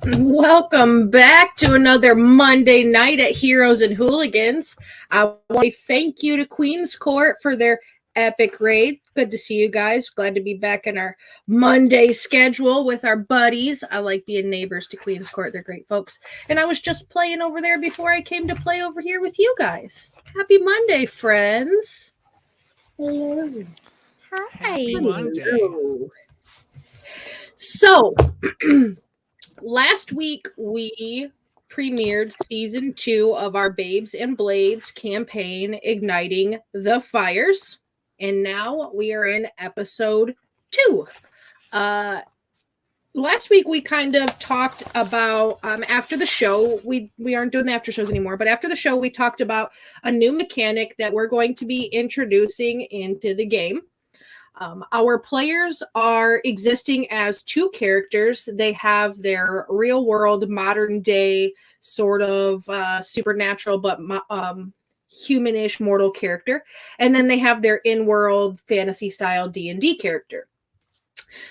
Welcome back to another Monday night at Heroes and Hooligans. I want to thank you to Queen's Court for their epic raid. Good to see you guys. Glad to be back in our Monday schedule with our buddies. I like being neighbors to Queen's Court. They're great folks. And I was just playing over there before I came to play over here with you guys. Happy Monday, friends. Hello. Hi. Happy Monday. Hello. So, last week we premiered season 2 of our Babes and Blades campaign, Igniting the Fires, and now we are in episode 2. Last week we kind of talked about after the show, we aren't doing the after shows anymore, but after the show we talked about a new mechanic that we're going to be introducing into the game. Our players are existing as 2 characters. They have their real world, modern day, sort of supernatural but humanish mortal character. And then they have their in-world fantasy style D&D character.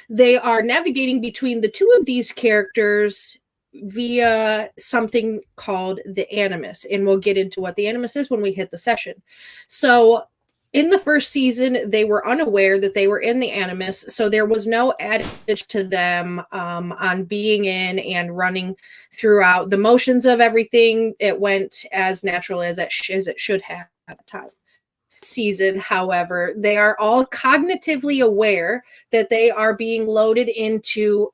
They are navigating between the 2 of these characters via something called the Animus. And we'll get into what the Animus is when we hit the session. So in the first season, they were unaware that they were in the Animus, so there was no adage to them on being in and running throughout the motions of everything. It went as natural as it should have at the time. Season, however, they are all cognitively aware that they are being loaded into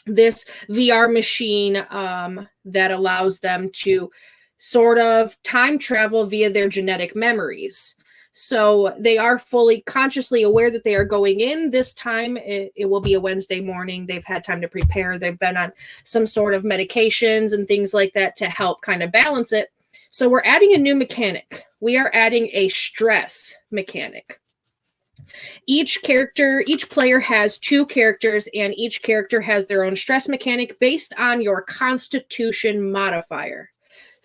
this VR machine that allows them to sort of time travel via their genetic memories. So they are fully consciously aware that they are going in. This time it will be a Wednesday morning. They've had time to prepare. They've been on some sort of medications and things like that to help kind of balance it. So we're adding a new mechanic. We are adding a stress mechanic. Each player has 2 characters, and each character has their own stress mechanic based on your Constitution modifier.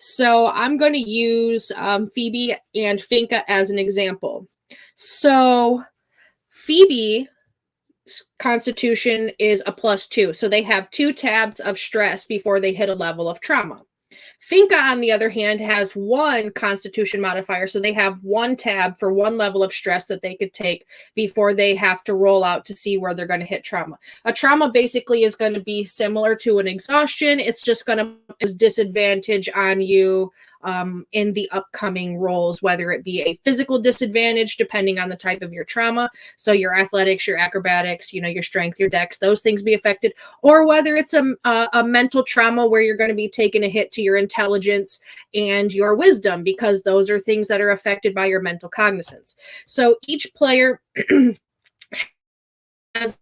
So I'm going to use Phoebe and Finka as an example. So Phoebe's Constitution is a +2. So they have 2 tabs of stress before they hit a level of trauma. Finka, on the other hand, has 1 Constitution modifier, so they have 1 tab for 1 level of stress that they could take before they have to roll out to see where they're going to hit trauma. A trauma basically is going to be similar to an exhaustion. It's just going to put disadvantage on you in the upcoming rolls, whether it be a physical disadvantage depending on the type of your trauma, so your athletics, your acrobatics, your strength, your dex, those things be affected, or whether it's a mental trauma where you're going to be taking a hit to your intelligence and your wisdom, because those are things that are affected by your mental cognizance. So each player has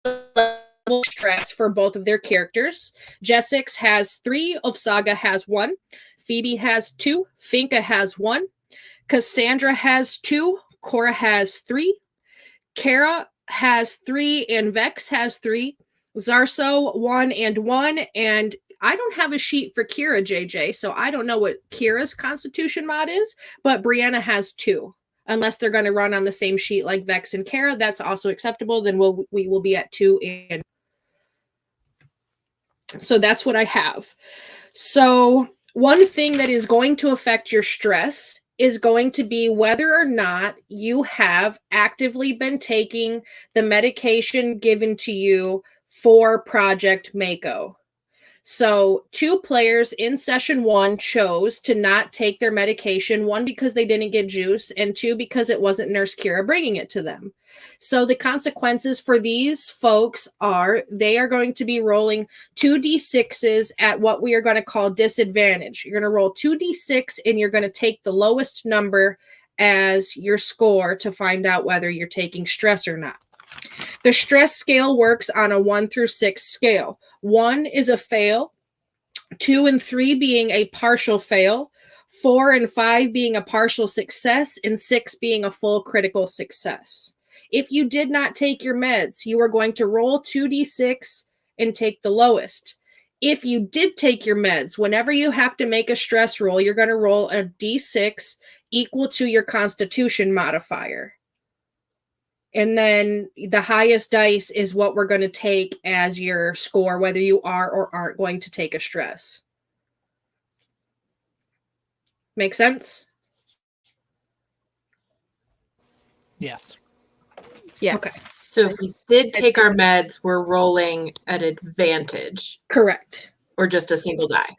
level stress for both of their characters. Jessix has 3, Ofsaga has 1, Phoebe has 2, Finka has 1, Cassandra has 2, Cora has 3, Kara has 3, and Vex has 3, Zarso 1 and 1, and I don't have a sheet for Kira, JJ, so I don't know what Kira's Constitution mod is, but Brianna has 2. Unless they're going to run on the same sheet like Vex and Kara, that's also acceptable. Then we will be at 2, and so that's what I have. So one thing that is going to affect your stress is going to be whether or not you have actively been taking the medication given to you for Project Mako. So 2 players in session 1 chose to not take their medication, 1 because they didn't get juice, and 2 because it wasn't Nurse Kira bringing it to them. So the consequences for these folks are they are going to be rolling 2d6s at what we are going to call disadvantage. You're going to roll 2d6 and you're going to take the lowest number as your score to find out whether you're taking stress or not. The stress scale works on a 1 through 6 scale. 1 is a fail, 2 and 3 being a partial fail, 4 and 5 being a partial success, and 6 being a full critical success. If you did not take your meds, you are going to roll 2d6 and take the lowest. If you did take your meds, whenever you have to make a stress roll, you're going to roll a d6 equal to your Constitution modifier. And then the highest dice is what we're going to take as your score, whether you are or aren't going to take a stress. Make sense? Yes. Yes. Okay. So if we did take our meds, we're rolling at advantage Correct. or just a single die.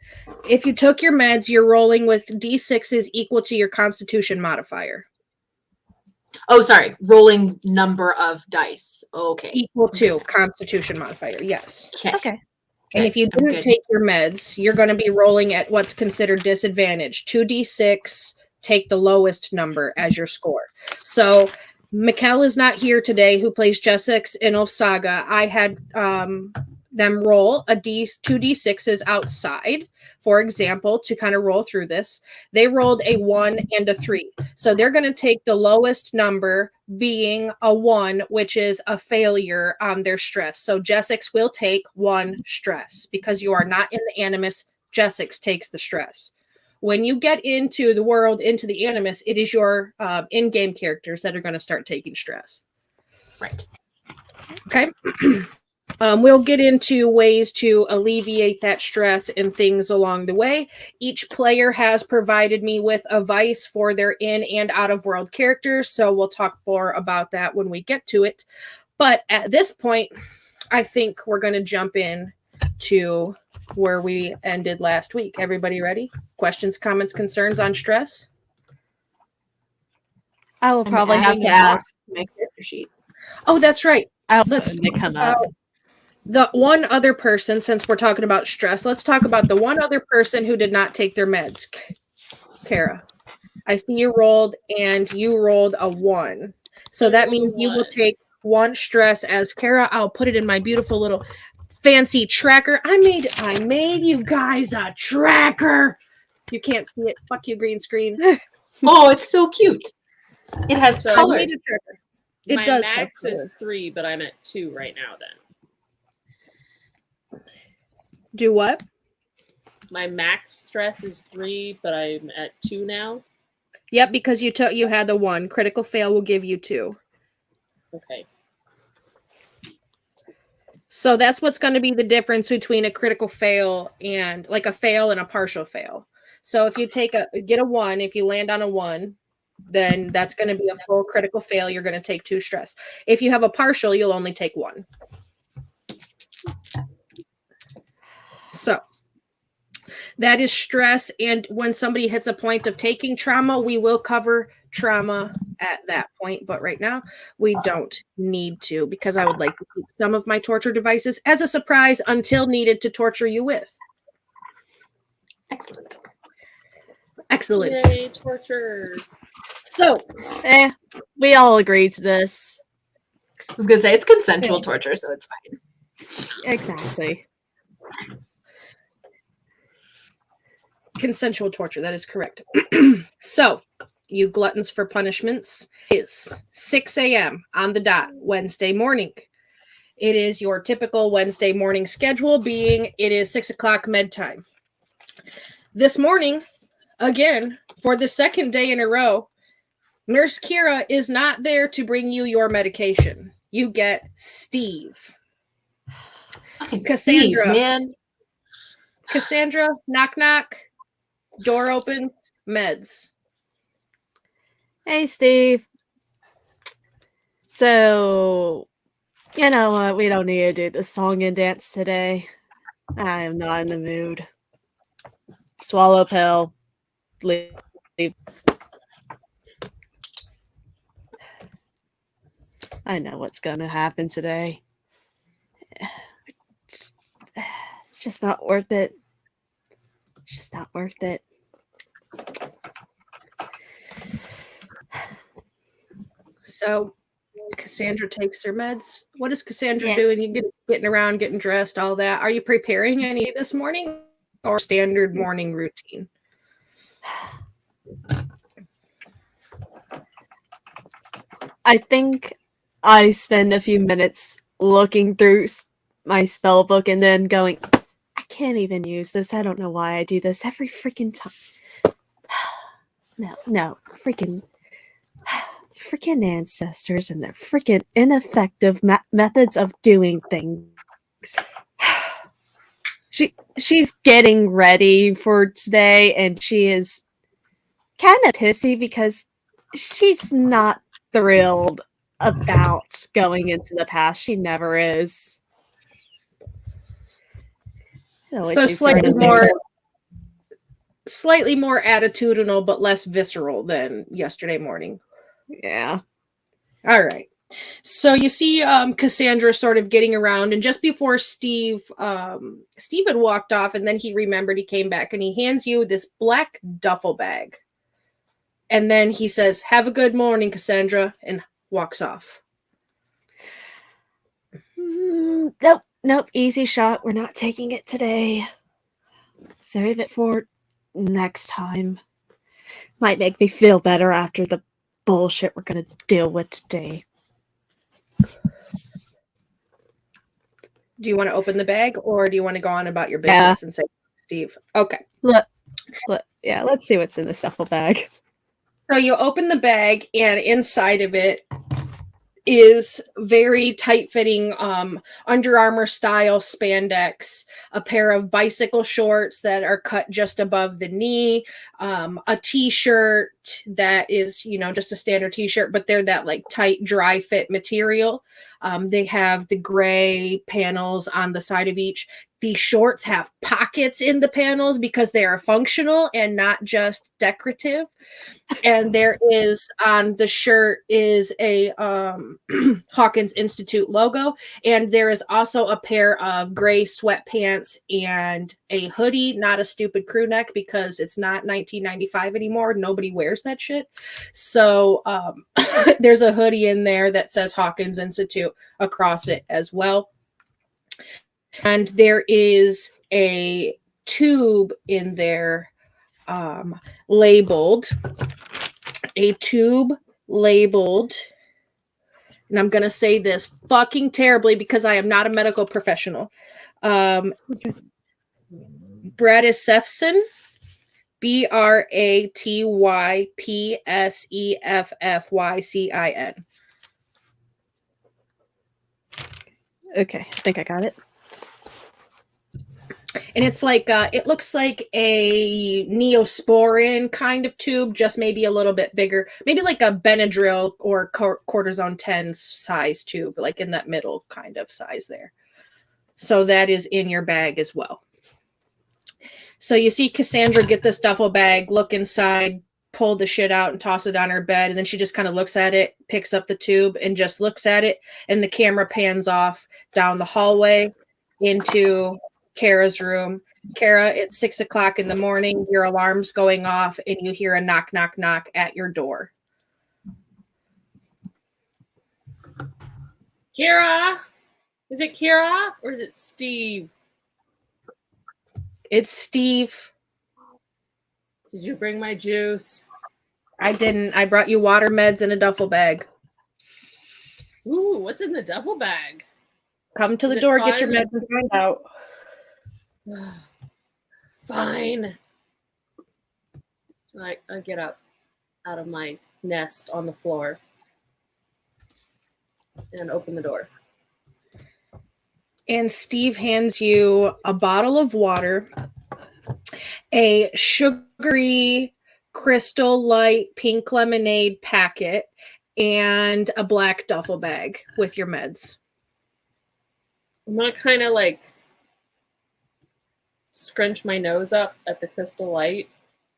If you took your meds, you're rolling with d6s equal to your constitution modifier. Oh, sorry. Rolling number of dice. Okay. Equal to constitution modifier, yes. Okay. And if you I'm didn't good. take your meds, you're going to be rolling at what's considered disadvantage. 2d6, take the lowest number as your score. So Mikkel is not here today, who plays Jessix in Ulf Saga. I had them roll 2d6s outside, for example, to kind of roll through this. They rolled a 1 and a 3. So they're going to take the lowest number, being a 1, which is a failure on their stress. So Jessix will take 1 stress because you are not in the Animus. Jessix takes the stress. When you get into the world, into the Animus, it is your in-game characters that are going to start taking stress. Right. Okay. We'll get into ways to alleviate that stress and things along the way. Each player has provided me with a vice for their in and out of world characters, so we'll talk more about that when we get to it. But at this point, I think we're going to jump in to where we ended last week. Everybody ready? Questions, comments, concerns on stress? I will I'm probably have adding to a ask. box to my character sheet. Oh, that's right. I'll Let's come up. the one other person, since we're talking about stress, let's talk about the one other person who did not take their meds. Kara, I see you rolled and you rolled a 1. So that means you will take 1 stress as Kara. I'll put it in my beautiful little fancy tracker. I made you guys a tracker. You can't see it. Fuck you, green screen. Oh, it's so cute. It has So I I colors. made a tracker. It My does have max is color. 3, but I'm at 2 right now then. Do what? My max stress is 3, but I'm at 2 now. Yep, because you had the 1. Critical fail will give you 2. Okay. So that's what's going to be the difference between a critical fail and like a fail and a partial fail. So if you get a 1, if you land on a 1, then that's going to be a full critical fail. You're going to take 2 stress. If you have a partial, you'll only take 1. So that is stress. And when somebody hits a point of taking trauma, we will cover trauma at that point. But right now, we don't need to, because I would like to keep some of my torture devices as a surprise until needed to torture you with. Excellent. Excellent. Yay, torture. So, We all agree to this. I was going to say, it's consensual Yeah. torture, so it's fine. Exactly. consensual torture, that is correct. So, you gluttons for punishments, is 6 a.m. on the dot, Wednesday morning. It is your typical Wednesday morning schedule, being it is 6 o'clock med time. This morning, again, for the second day in a row, Nurse Kira is not there to bring you your medication. You get Steve. Fucking Cassandra. Steve, man. Cassandra, knock, knock. Door opens, meds. Hey, Steve. So, you know what? We don't need to do the song and dance today. I am not in the mood. Swallow pill. Leave. I know what's going to happen today. It's just not worth it. It's just not worth it. So Cassandra takes her meds. What is Cassandra Yeah. doing? You getting around, getting dressed, all that. Are you preparing any this morning or standard morning routine? I think I spend a few minutes looking through my spell book and then going, I can't even use this. I don't know why I do this every freaking time. No, freaking freaking ancestors and their freaking ineffective methods of doing things. She's getting ready for today, and she is kind of pissy because she's not thrilled about going into the past. She never is. It always So seems to run into slightly more attitudinal, but less visceral than yesterday morning. yeah. All right. So you see Cassandra sort of getting around, and just before Steve had walked off, and then he remembered, he came back and he hands you this black duffel bag. And then he says, "Have a good morning, Cassandra," and walks off. Nope, easy shot. We're not taking it today. Save it for next time. Might make me feel better after the bullshit we're gonna deal with today. Do you want to open the bag, or do you want to go on about your business and say, Steve? Okay. Yeah, let's see what's in the duffel bag. So you open the bag, and inside of it is very tight-fitting Under Armour style spandex, a pair of bicycle shorts that are cut just above the knee, a t-shirt that is, just a standard t-shirt, but they're that like tight, dry fit material. They have the gray panels on the side of each. The shorts have pockets in the panels because they are functional and not just decorative. And there is, on the shirt is a Hawkins Institute logo. And there is also a pair of gray sweatpants and a hoodie, not a stupid crew neck, because it's not 1995 anymore. Nobody wears that shit. So there's a hoodie in there that says Hawkins Institute across it as well. And there is a tube in there labeled, and I'm going to say this fucking terribly because I am not a medical professional. Bratisefsin, BRATYPSEFFYCIN. Okay, I think I got it. And it's like, it looks like a Neosporin kind of tube, just maybe a little bit bigger. Maybe like a Benadryl or Cortisone 10 size tube, like in that middle kind of size there. So that is in your bag as well. So you see Cassandra get this duffel bag, look inside, pull the shit out and toss it on her bed. And then she just kind of looks at it, picks up the tube and just looks at it. And the camera pans off down the hallway into Kara's room. Kara, it's 6 o'clock in the morning. Your alarm's going off and you hear a knock, knock, knock at your door. Kira? Is it Kira or is it Steve? It's Steve. Did you bring my juice? I didn't. I brought you water, meds, and a duffel bag. Ooh, what's in the duffel bag? Come to the door, get your meds, and find out. Fine. I get up out of my nest on the floor and open the door. And Steve hands you a bottle of water, a sugary Crystal Light pink lemonade packet, and a black duffel bag with your meds. I'm gonna kind of like scrunch my nose up at the Crystal Light,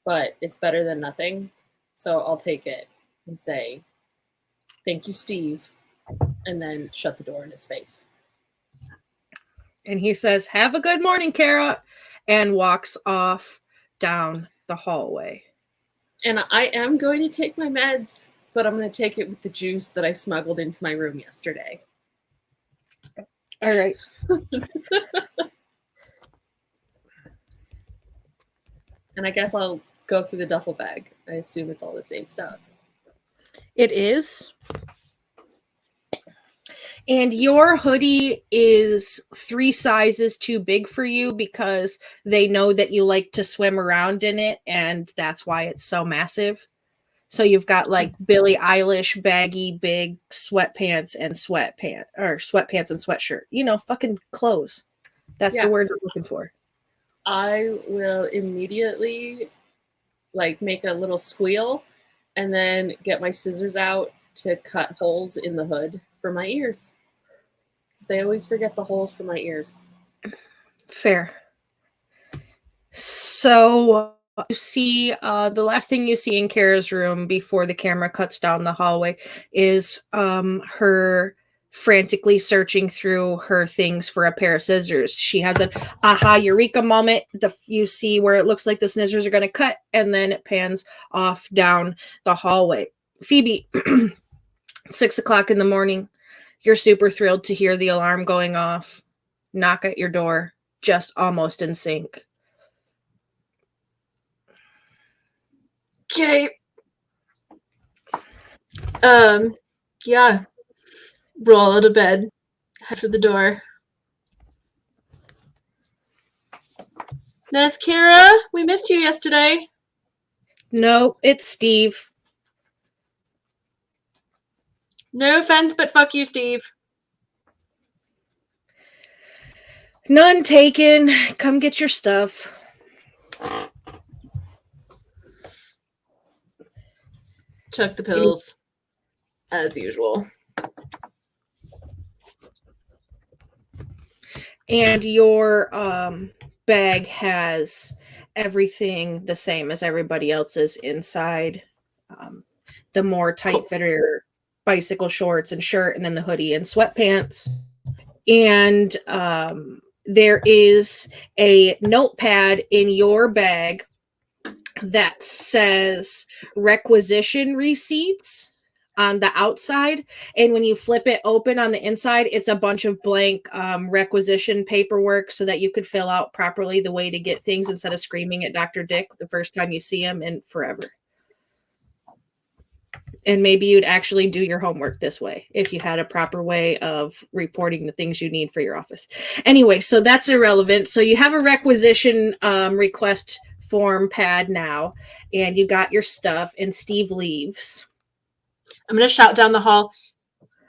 but it's better than nothing. So I'll take it and say, "Thank you, Steve," and then shut the door in his face. And he says, "Have a good morning, Kara," and walks off down the hallway. And I am going to take my meds, but I'm going to take it with the juice that I smuggled into my room yesterday. All right. And I guess I'll go through the duffel bag. I assume it's all the same stuff. It is. And your hoodie is 3 sizes too big for you because they know that you like to swim around in it, and that's why it's so massive. So you've got like Billie Eilish baggy big sweatpants and sweatpants and sweatshirt. You know, fucking clothes. That's Yeah. the word I'm looking for. I will immediately like make a little squeal and then get my scissors out to cut holes in the hood for my ears. 'Cause they always forget the holes for my ears. Fair. So you see, the last thing you see in Kara's room before the camera cuts down the hallway is her frantically searching through her things for a pair of scissors. She has an aha eureka moment. You see where it looks like the scissors are going to cut, and then it pans off down the hallway. Phoebe, 6:00 in the morning. You're super thrilled to hear the alarm going off. Knock at your door, just almost in sync. Okay. Yeah. Roll out of bed. Head for the door. Ness, Kara, we missed you yesterday. No, it's Steve. No offense, but fuck you, Steve. None taken. Come get your stuff. Chuck the pills, as usual. And your bag has everything the same as everybody else's inside. The more tight fitter bicycle shorts and shirt, and then the hoodie and sweatpants. And there is a notepad in your bag that says requisition receipts on the outside, and when you flip it open on the inside, it's a bunch of blank requisition paperwork so that you could fill out properly the way to get things instead of screaming at Dr. Dick the first time you see him in forever. And maybe you'd actually do your homework this way if you had a proper way of reporting the things you need for your office. Anyway, so that's irrelevant. So you have a requisition request form pad now, and you got your stuff, and Steve leaves. I'm going to shout down the hall.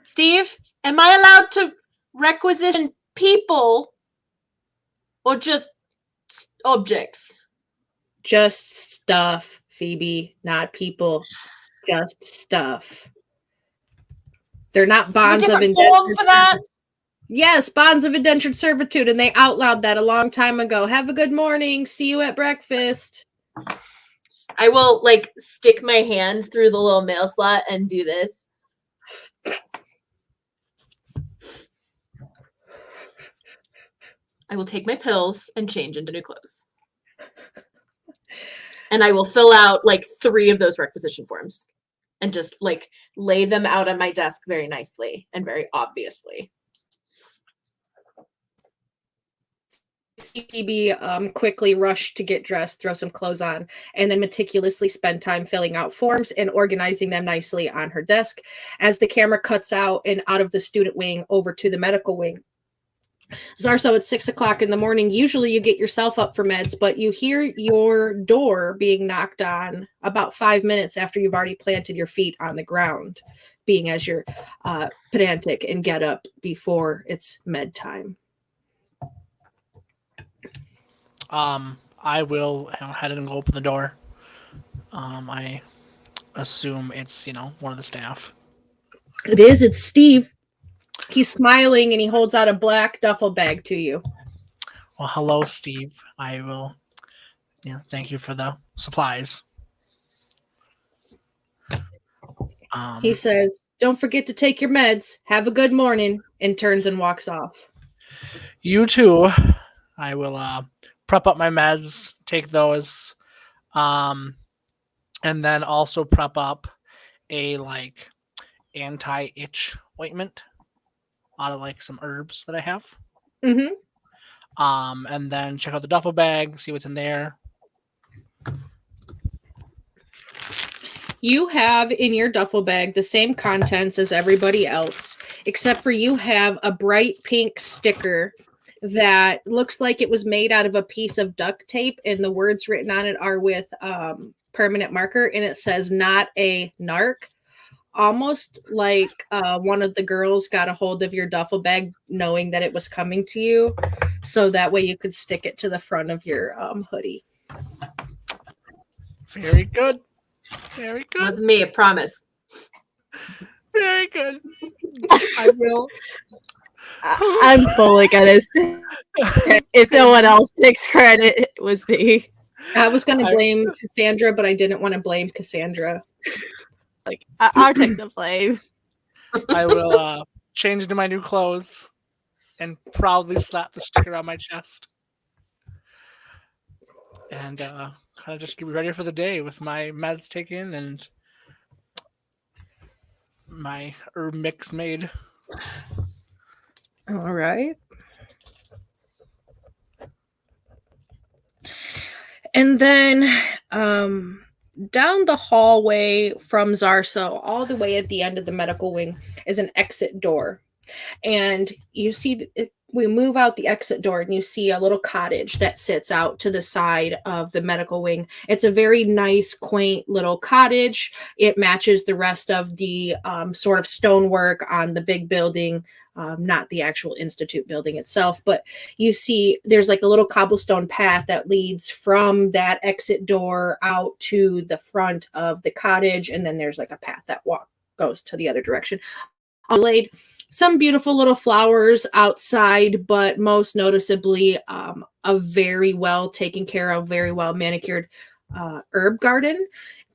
Steve, am I allowed to requisition people or just objects? Just stuff, Phoebe, not people. Just stuff. They're not bonds of indentured form for that? Yes, bonds of indentured servitude, and they outlawed that a long time ago. Have a good morning. See you at breakfast. I will like stick my hand through the little mail slot and do this. I will take my pills and change into new clothes. And I will fill out like 3 of those requisition forms and just like lay them out on my desk very nicely and very obviously. CPB quickly rushed to get dressed, throw some clothes on, and then meticulously spend time filling out forms and organizing them nicely on her desk as the camera cuts out and out of the student wing over to the medical wing. Zarso, it's 6:00 in the morning. Usually you get yourself up for meds, but you hear your door being knocked on about 5 minutes after you've already planted your feet on the ground, being as you're pedantic and get up before it's med time. I will head and go open the door. I assume it's, one of the staff. It is. It's Steve. He's smiling and he holds out a black duffel bag to you. Well, hello, Steve. I will, thank you for the supplies. He says, "Don't forget to take your meds. Have a good morning," and turns and walks off. You too. I will prep up my meds, take those, and then also prep up a anti-itch ointment out of some herbs that I have. Mm-hmm. And then check out the duffel bag, see what's in there. You have in your duffel bag the same contents as everybody else, except for you have a bright pink sticker that looks like it was made out of a piece of duct tape, and the words written on it are with permanent marker, and it says "not a narc." Almost like one of the girls got a hold of your duffel bag knowing that it was coming to you, so that way you could stick it to the front of your hoodie. Very good. Very good. With me, I promise. Very good. I will. I'm fully gonna say if no one else takes credit, it was me. I was going to blame Cassandra, but I didn't want to blame Cassandra. Like I'll take the blame. I will change into my new clothes and proudly slap the sticker on my chest. And kind of just get ready for the day with my meds taken and my herb mix made. All right. And then down the hallway from Zarso, all the way at the end of the medical wing, is an exit door. And you see, we move out the exit door and you see a little cottage that sits out to the side of the medical wing. It's a very nice, quaint little cottage. It matches the rest of the sort of stonework on the big building. Not the actual institute building itself, but you see there's like a little cobblestone path that leads from that exit door out to the front of the cottage, and then there's like a path that goes to the other direction. Laid some beautiful little flowers outside, but most noticeably a very well taken care of, very well manicured herb garden.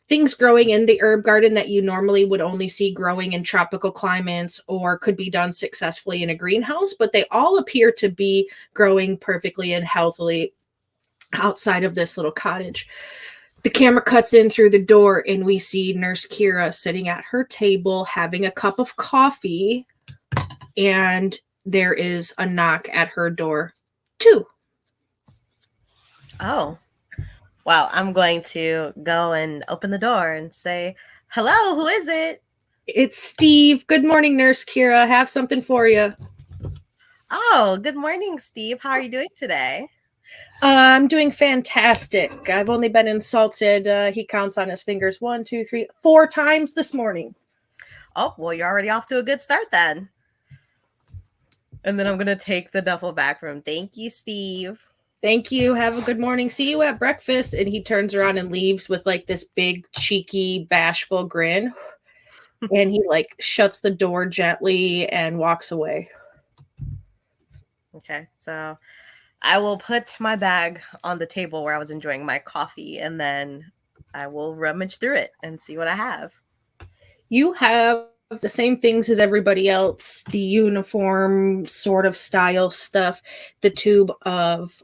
Things growing in the herb garden that you normally would only see growing in tropical climates or could be done successfully in a greenhouse, but they all appear to be growing perfectly and healthily outside of this little cottage. The camera cuts in through the door and we see Nurse Kira sitting at her table having a cup of coffee, and there is a knock at her door too. Oh. Well, I'm going to go and open the door and say, hello, who is it? It's Steve. Good morning, Nurse Kira. Have something for you. Oh, good morning, Steve. How are you doing today? I'm doing fantastic. I've only been insulted. He counts on his fingers 1, 2, 3, 4 times this morning. Oh, well, you're already off to a good start then. And then I'm going to take the duffel bag from him. Thank you, Steve. Thank you. Have a good morning. See you at breakfast. And he turns around and leaves with like this big, cheeky, bashful grin. And he like shuts the door gently and walks away. Okay, so I will put my bag on the table where I was enjoying my coffee, and then I will rummage through it and see what I have. You have the same things as everybody else, the uniform sort of style stuff, the tube of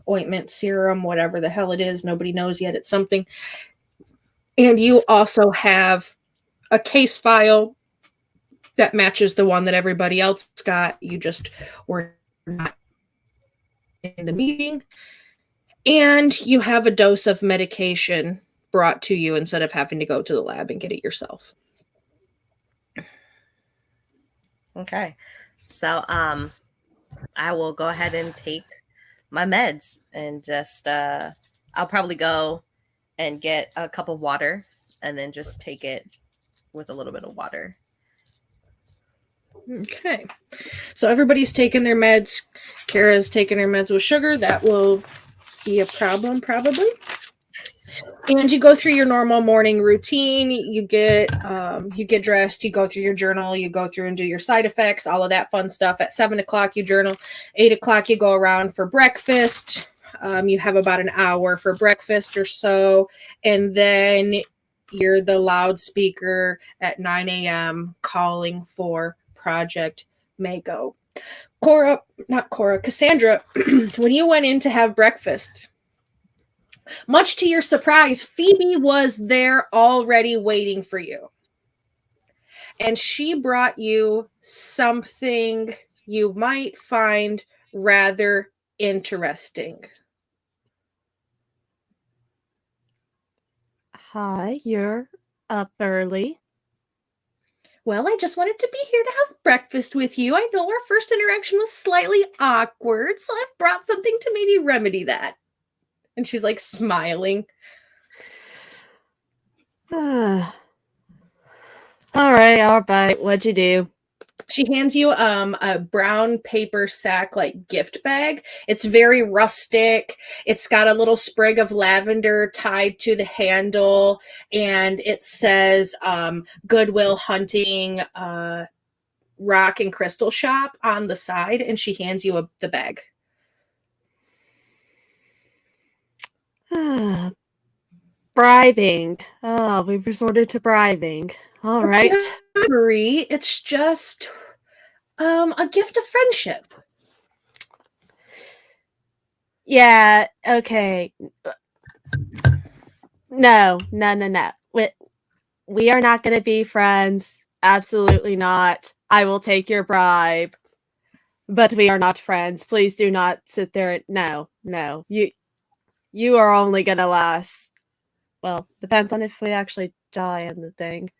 ointment, serum, whatever the hell it is. Nobody knows yet. It's something. And you also have a case file that matches the one that everybody else got. You just were not in the meeting. And you have a dose of medication brought to you instead of having to go to the lab and get it yourself. Okay, so I will go ahead and take my meds and just I'll probably go and get a cup of water and then just take it with a little bit of water. Okay, so everybody's taking their meds. Kara's taking her meds with sugar. That will be a problem probably. And you go through your normal morning routine. You get dressed, you go through your journal, you go through and do your side effects, all of that fun stuff. At 7 o'clock, you journal. 8 o'clock, you go around for breakfast. You have about an hour for breakfast or so. And then you're the loudspeaker at 9 a.m. calling for Project Mako. Cassandra, when you went in to have breakfast, much to your surprise, Phoebe was there already waiting for you. And she brought you something you might find rather interesting. Hi, you're up early. Well, I just wanted to be here to have breakfast with you. I know our first interaction was slightly awkward, so I've brought something to maybe remedy that. And she's like smiling. All right. What'd you do? She hands you a brown paper sack like gift bag. It's very rustic. It's got a little sprig of lavender tied to the handle, and it says Goodwill Hunting Rock and Crystal Shop on the side, and she hands you the bag. Bribing. Oh, we've resorted to bribing. All right. Bribery, it's just a gift of friendship. Yeah, okay. No. We are not going to be friends. Absolutely not. I will take your bribe. But we are not friends. Please do not sit there and no. You are only going to last. Well, depends on if we actually die in the thing.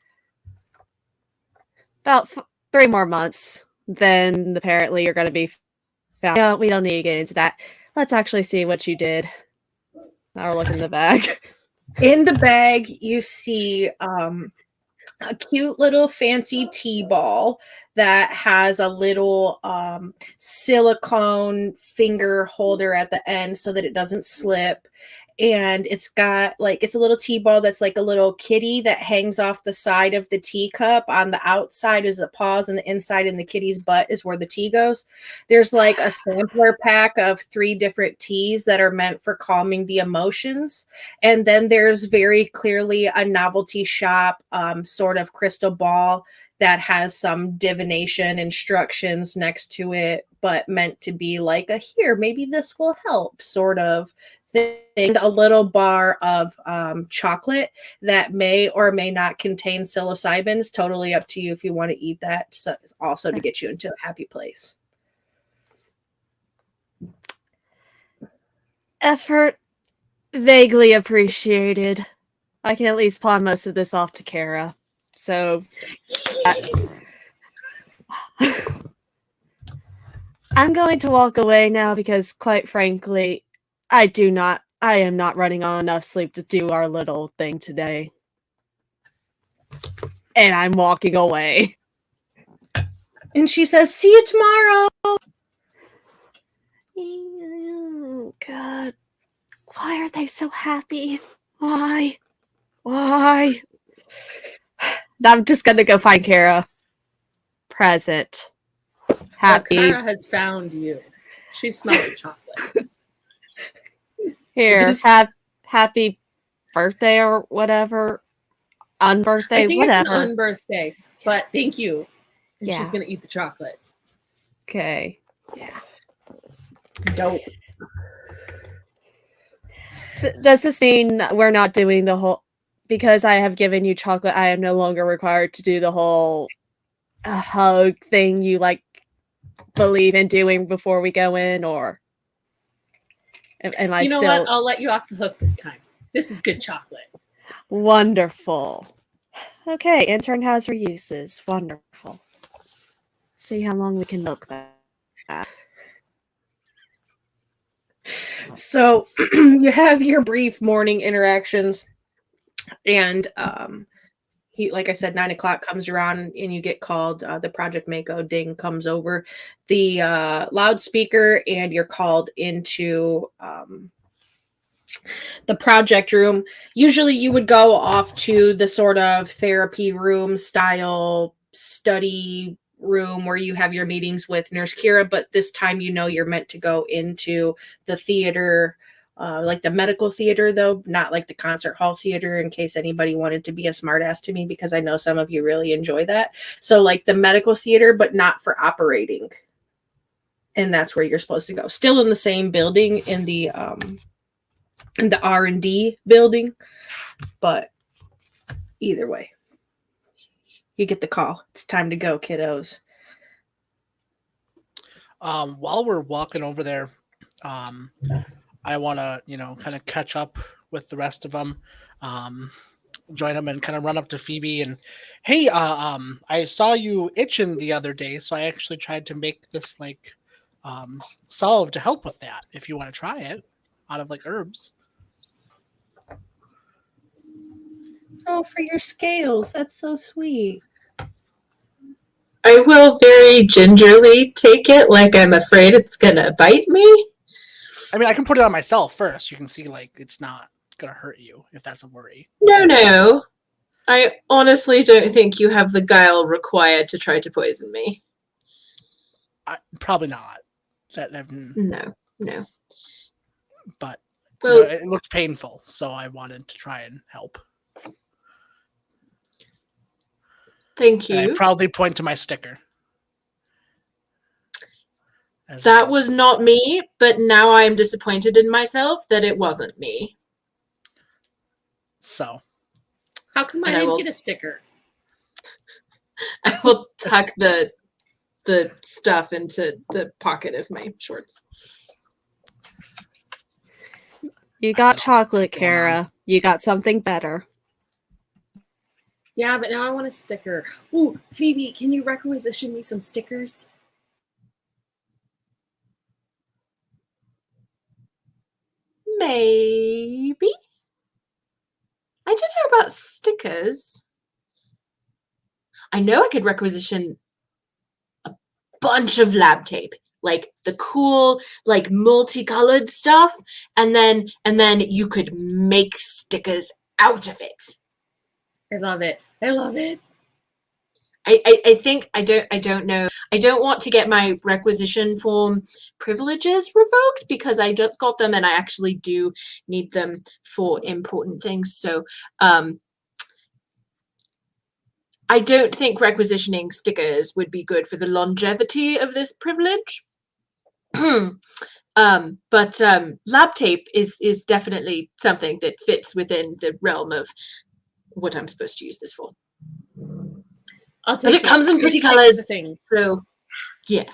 About 3 more months. Then apparently you're going to be found. No, we don't need to get into that. Let's actually see what you did. Now we're looking in the bag. In the bag, you see a cute little fancy tea ball that has a little silicone finger holder at the end so that it doesn't slip. And it's got it's a little tea ball that's like a little kitty that hangs off the side of the teacup. On the outside is the paws, and the inside in the kitty's butt is where the tea goes. There's like a sampler pack of 3 different teas that are meant for calming the emotions. And then there's very clearly a novelty shop sort of crystal ball that has some divination instructions next to it, but meant to be like a here, maybe this will help sort of thing. A little bar of chocolate that may or may not contain psilocybin. It's totally up to you if you want to eat that. So it's also to get you into a happy place. Effort vaguely appreciated. I can at least pawn most of this off to Kara. So I'm going to walk away now because quite frankly, I am not running on enough sleep to do our little thing today. And I'm walking away. And she says, see you tomorrow. Oh, God. Why are they so happy? Why? I'm just gonna go find Kara. Present. Happy. Well, Kara has found you. She smelled the chocolate. Here, happy birthday or whatever. Unbirthday, I think whatever. it's an unbirthday, but thank you. And Yeah. she's gonna eat the chocolate. Okay. Yeah. Dope. Does this mean we're not doing the whole... Because I have given you chocolate, I am no longer required to do the whole hug thing you believe in doing before we go in, or am I You know still... what? I'll let you off the hook this time. This is good chocolate. Wonderful. Okay, intern has her uses. Wonderful. See how long we can milk that. So you have your brief morning interactions, and he, like I said, 9 o'clock comes around and you get called. The Project Mako ding comes over the loudspeaker, and you're called into the project room. Usually you would go off to the sort of therapy room style study room where you have your meetings with Nurse Kira, but this time you're meant to go into the theater, like the medical theater, though, not like the concert hall theater, in case anybody wanted to be a smartass to me, because I know some of you really enjoy that. So like the medical theater, but not for operating. And that's where you're supposed to go. Still in the same building, in the R&D building, but either way, you get the call. It's time to go, kiddos. While we're walking over there, I want to, kind of catch up with the rest of them, join them, and kind of run up to Phoebe and, hey, I saw you itching the other day, so I actually tried to make this salve to help with that. If you want to try it, out of herbs. Oh, for your scales. That's so sweet. I will very gingerly take it, like I'm afraid it's gonna bite me. I mean, I can put it on myself first. You can see, like, it's not gonna hurt you if that's a worry. No. I honestly don't think you have the guile required to try to poison me. Probably not. No. But Well, it looked painful, so I wanted to try and help. thank And I you. proudly point to my sticker. That was not me, but now I am disappointed in myself that it wasn't me. So. How come I And I didn't will- get a sticker? I will tuck the stuff into the pocket of my shorts. You got chocolate, going on. Kara. You got something better. Yeah, but now I want a sticker. Ooh, Phoebe, can you requisition me some stickers? Maybe. I don't know about stickers. I know I could requisition a bunch of lab tape, like the cool, like multicolored stuff, and then you could make stickers out of it. I love it. I love it. I think I don't know. I don't want to get my requisition form privileges revoked because I just got them and I actually do need them for important things. So I don't think requisitioning stickers would be good for the longevity of this privilege. But lab tape is definitely something that fits within the realm of what I'm supposed to use this for. I'll But take it comes in pretty Just take colors, the things. so yeah.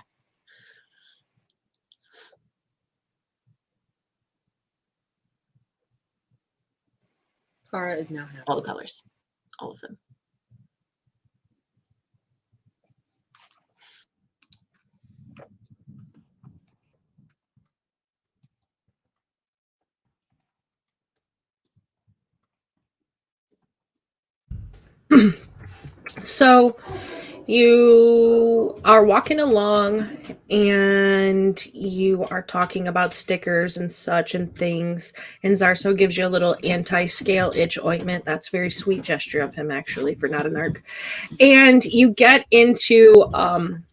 Kara is now happy. All the colors. All of them. So you are walking along and you are talking about stickers and such and things, and Zarso gives you a little anti-scale itch ointment. That's a very sweet gesture of him, actually, for not an arc. And you get into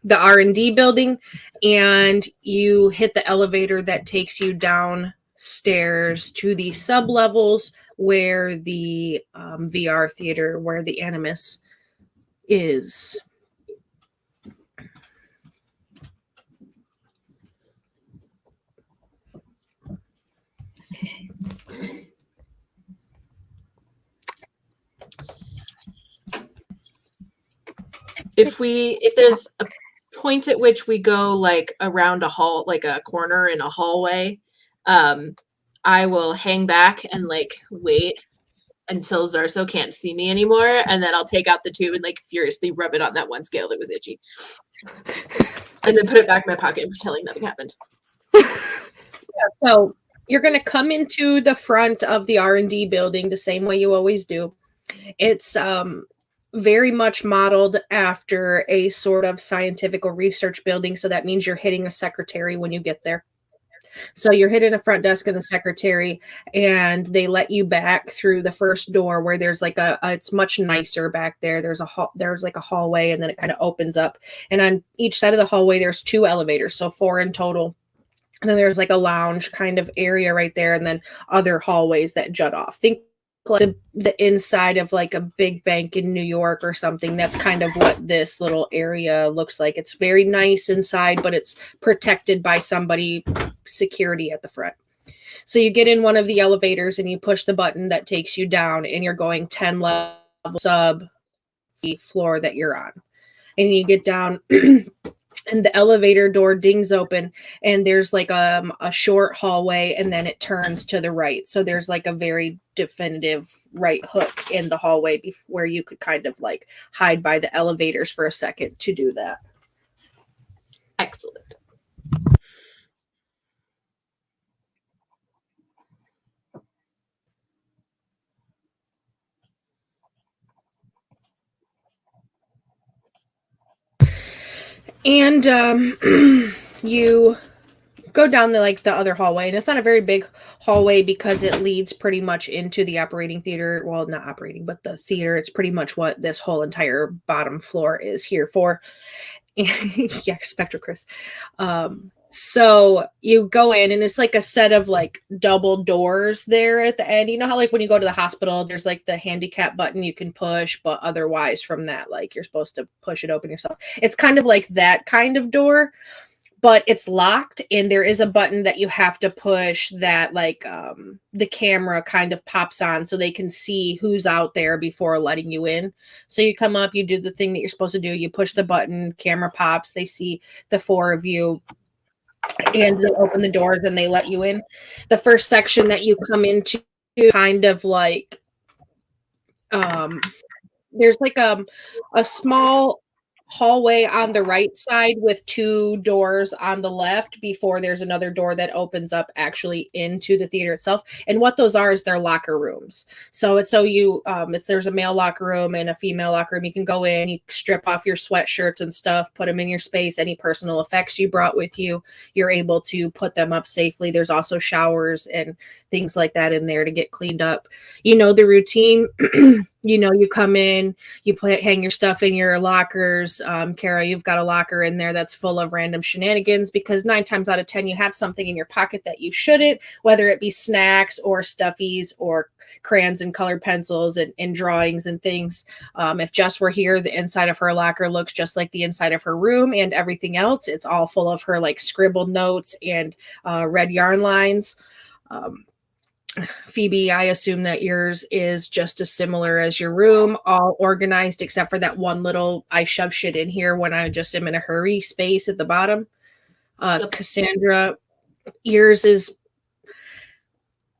the R&D building and you hit the elevator that takes you downstairs to the sub-levels where the VR theater, where the Animus is. If there's a point at which we go like around a hall, like a corner in a hallway, I will hang back and like wait until Zarso can't see me anymore, and then I'll take out the tube and like furiously rub it on that one scale that was itchy, and then put it back in my pocket and pretend like nothing happened. So you're going to come into the front of the R&D building the same way you always do. It's very much modeled after a sort of scientific or research building. So that means you're hitting a secretary when you get there. So you're hitting a front desk and the secretary, and they let you back through the first door where there's like it's much nicer back there. There's like a hallway, and then it kind of opens up. And on each side of the hallway, there's 2 elevators, so 4 in total. And then there's like a lounge kind of area right there, and then other hallways that jut off. Think like the inside of like a big bank in New York or something. That's kind of what this little area looks like. It's very nice inside, but it's protected by security at the front. So you get in one of the elevators and you push the button that takes you down, and you're going 10 levels sub the floor that you're on. And you get down and the elevator door dings open, and there's like a short hallway, and then it turns to the right. So there's like a very definitive right hook in the hallway where you could kind of like hide by the elevators for a second to do that. Excellent. And you go down the other hallway, and it's not a very big hallway because it leads pretty much into the operating theater. Well, not operating, but the theater. It's pretty much what this whole entire bottom floor is here for. Yeah, Spectral Chris. So you go in, and it's like a set of like double doors there at the end. You know how like when you go to the hospital, there's like the handicap button you can push, but otherwise from that, like you're supposed to push it open yourself. It's kind of like that kind of door, but it's locked, and there is a button that you have to push that like the camera kind of pops on so they can see who's out there before letting you in. So you come up, you do the thing that you're supposed to do, you push the button, camera pops, they see the four of you, and they open the doors and they let you in. The first section that you come into kind of like there's like a small hallway on the right side with two doors on the left before there's another door that opens up actually into the theater itself. And what those are is their locker rooms. So it's there's a male locker room and a female locker room. You can go in, you strip off your sweatshirts and stuff, put them in your space. Any personal effects you brought with you, you're able to put them up safely. There's also showers and things like that in there to get cleaned up. You know the routine. You come in, you hang your stuff in your lockers. Kara, you've got a locker in there that's full of random shenanigans because 9 times out of 10, you have something in your pocket that you shouldn't, whether it be snacks or stuffies or crayons and colored pencils and drawings and things. If Jess were here, the inside of her locker looks just like the inside of her room and everything else. It's all full of her like scribbled notes and red yarn lines. Phoebe, I assume that yours is just as similar as your room, all organized except for that one little I shove shit in here when I just am in a hurry space at the bottom. Cassandra, yours is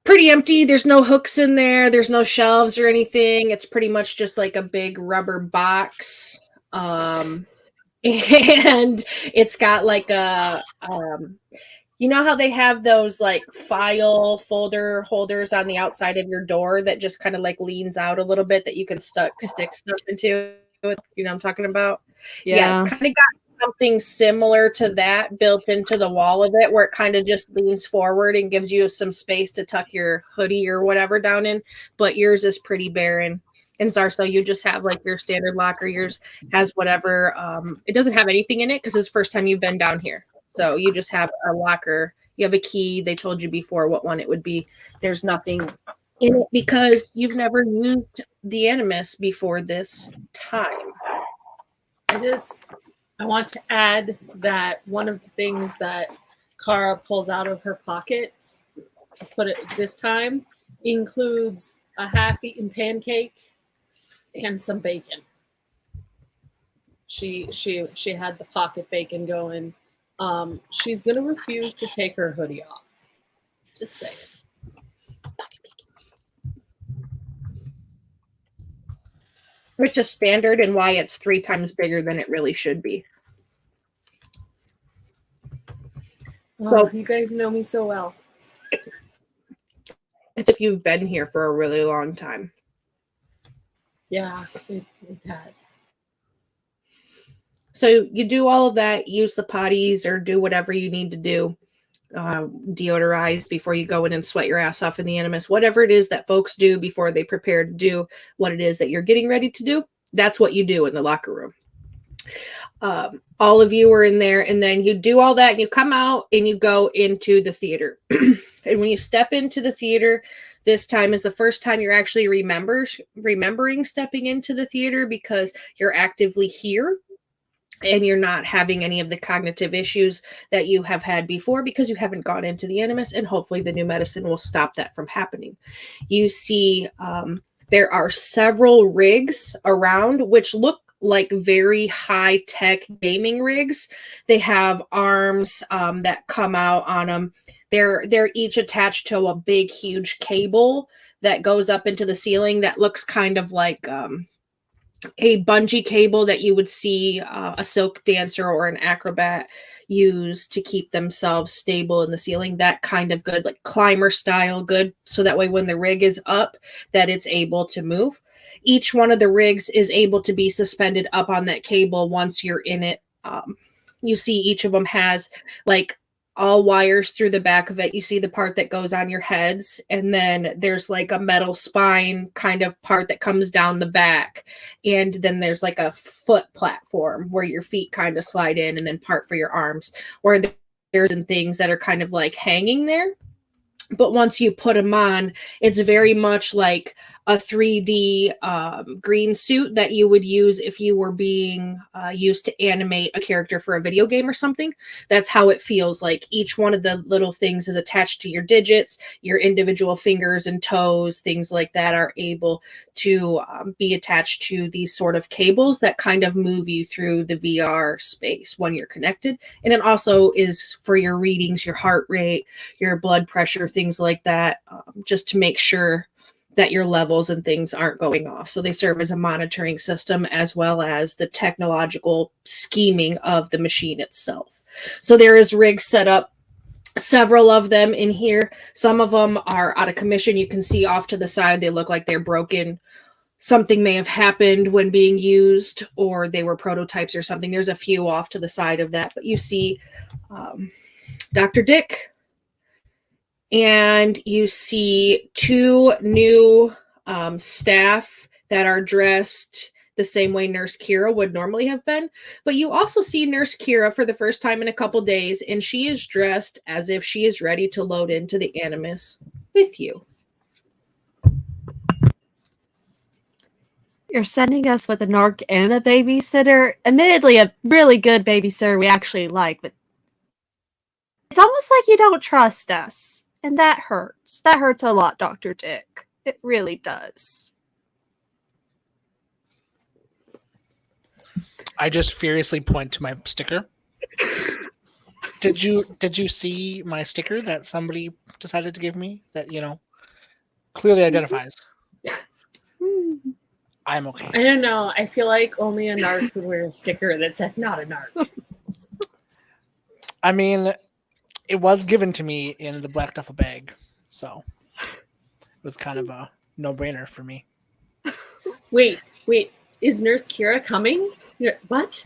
pretty empty. There's no hooks in there. There's no shelves or anything. It's pretty much just like a big rubber box. And it's got like a you know how they have those like file folder holders on the outside of your door that just kind of like leans out a little bit that you can stick stuff into? You know what I'm talking about? Yeah, it's kind of got something similar to that built into the wall of it, where it kind of just leans forward and gives you some space to tuck your hoodie or whatever down in. But yours is pretty barren. And Zarso, you just have like your standard locker. Yours has whatever. It doesn't have anything in it because it's the first time you've been down here. So you just have a locker. You have a key. They told you before what one it would be. There's nothing in it because you've never used the Animus before this time. I want to add that one of the things that Kara pulls out of her pockets to put it this time includes a half-eaten pancake and some bacon. She had the pocket bacon going. She's gonna refuse to take her hoodie off. Just saying. Which is standard and why it's 3 times bigger than it really should be. Oh, you guys know me so well. It's if you've been here for a really long time. Yeah, it has. So you do all of that, use the potties or do whatever you need to do. Deodorize before you go in and sweat your ass off in the Animus. Whatever it is that folks do before they prepare to do what it is that you're getting ready to do, that's what you do in the locker room. All of you are in there, and then you do all that and you come out and you go into the theater. And when you step into the theater, this time is the first time you're actually remembering stepping into the theater because you're actively here. And you're not having any of the cognitive issues that you have had before because you haven't gone into the Animus, and hopefully the new medicine will stop that from happening. You see there are several rigs around which look like very high-tech gaming rigs. They have arms that come out on them. They're each attached to a big, huge cable that goes up into the ceiling that looks kind of like a bungee cable that you would see a silk dancer or an acrobat use to keep themselves stable in the ceiling. That kind of good, like climber style good. So that way when the rig is up, that it's able to move. Each one of the rigs is able to be suspended up on that cable once you're in it. You see each of them has like all wires through the back of it. You see the part that goes on your heads, and then there's like a metal spine kind of part that comes down the back. And then there's like a foot platform where your feet kind of slide in, and then part for your arms, where there's and things that are kind of like hanging there. But once you put them on, it's very much like a 3D green suit that you would use if you were being used to animate a character for a video game or something. That's how it feels. Like each one of the little things is attached to your digits, your individual fingers and toes, things like that are able to be attached to these sort of cables that kind of move you through the VR space when you're connected. And it also is for your readings, your heart rate, your blood pressure, things like that, just to make sure that your levels and things aren't going off. So they serve as a monitoring system as well as the technological scheming of the machine itself. So there is rigs set up, several of them in here. Some of them are out of commission. You can see off to the side, they look like they're broken. Something may have happened when being used, or they were prototypes or something. There's a few off to the side of that, but you see Dr. Dick, and you see two new staff that are dressed the same way Nurse Kira would normally have been. But you also see Nurse Kira for the first time in a couple days, and she is dressed as if she is ready to load into the Animus with you. You're sending us with a narc and a babysitter. Admittedly, a really good babysitter we actually like, but it's almost like you don't trust us. And that hurts. That hurts a lot, Dr. Dick. It really does. I just furiously point to my sticker. Did you see my sticker that somebody decided to give me that, clearly identifies? I'm okay. I don't know. I feel like only a narc would wear a sticker that said not a narc. I mean, it was given to me in the black duffel bag, so it was kind of a no-brainer for me. Wait. Is Nurse Kira coming? What?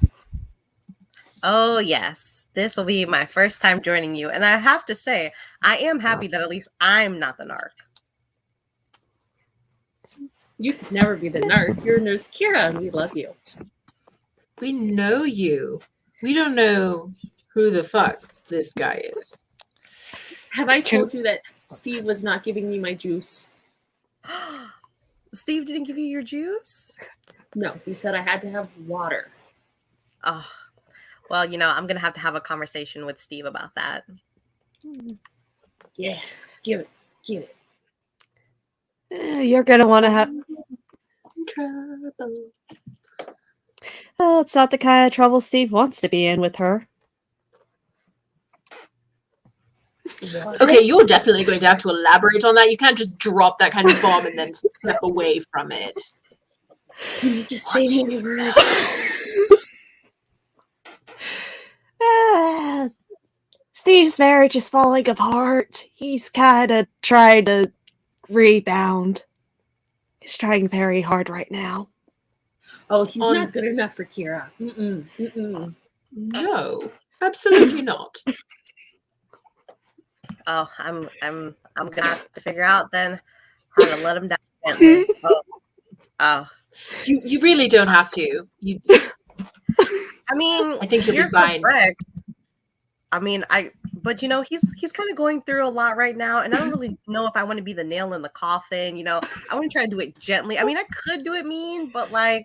Oh, yes. This will be my first time joining you. And I have to say, I am happy that at least I'm not the narc. You could never be the narc. You're Nurse Kira, and we love you. We know you. We don't know who the fuck this guy is. Have I told you that Steve was not giving me my juice? Steve didn't give you your juice? No, he said I had to have water. Oh, well, I'm going to have a conversation with Steve about that. Yeah, give it. You're going to want to have... Trouble. Oh, it's not the kind of trouble Steve wants to be in with her. Okay, you're definitely going to have to elaborate on that. You can't just drop that kind of bomb and then step away from it. Can you just say more words? Steve's marriage is falling apart. He's kind of trying to rebound. He's trying very hard right now. Oh, he's not good enough for Kira. No, absolutely not. Oh, I'm gonna have to figure out then how to let him down gently. Oh. You really don't have to. I mean, I think you'll be fine. Correct. I mean, but he's kind of going through a lot right now, and I don't really know if I want to be the nail in the coffin. I want to try to do it gently. I mean, I could do it mean, but I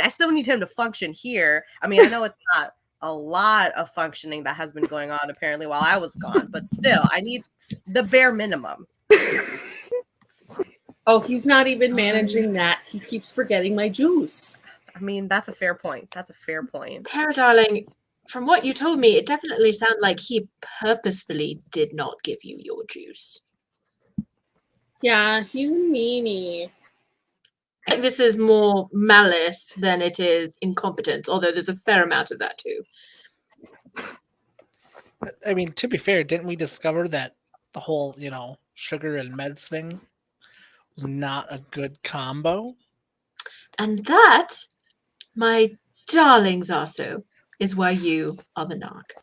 still need him to function here. I mean, I know it's not a lot of functioning that has been going on apparently while I was gone, but still, I need the bare minimum. Oh, he's not even managing that. He keeps forgetting my juice. I mean, that's a fair point. Para, darling, from what you told me, it definitely sounds like he purposefully did not give you your juice. Yeah, he's a meanie. I think this is more malice than it is incompetence, although there's a fair amount of that too. I mean, to be fair, didn't we discover that the whole, sugar and meds thing was not a good combo? And that, my darlings, also, is why you are the knock.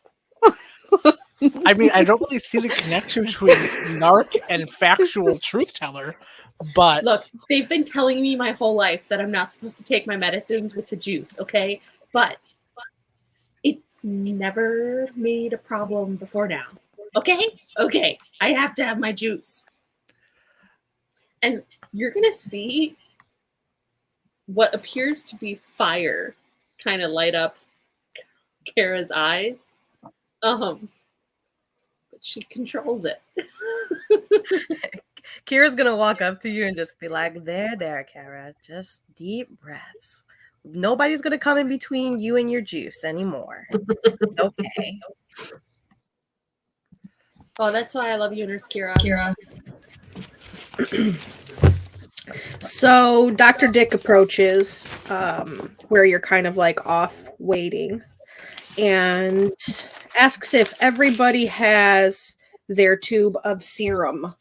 I mean, I don't really see the connection between narc and factual truth teller, but Look, they've been telling me my whole life that I'm not supposed to take my medicines with the juice, okay? But it's never made a problem before now. Okay? Okay. I have to have my juice. And you're going to see what appears to be fire kind of light up Kara's eyes. But she controls it. Kira's gonna walk up to you and just be like, there, Kara. Just deep breaths. Nobody's gonna come in between you and your juice anymore. It's okay. Oh, that's why I love you, Nurse Kira. So Dr. Dick approaches where you're kind of like off waiting and asks if everybody has their tube of serum.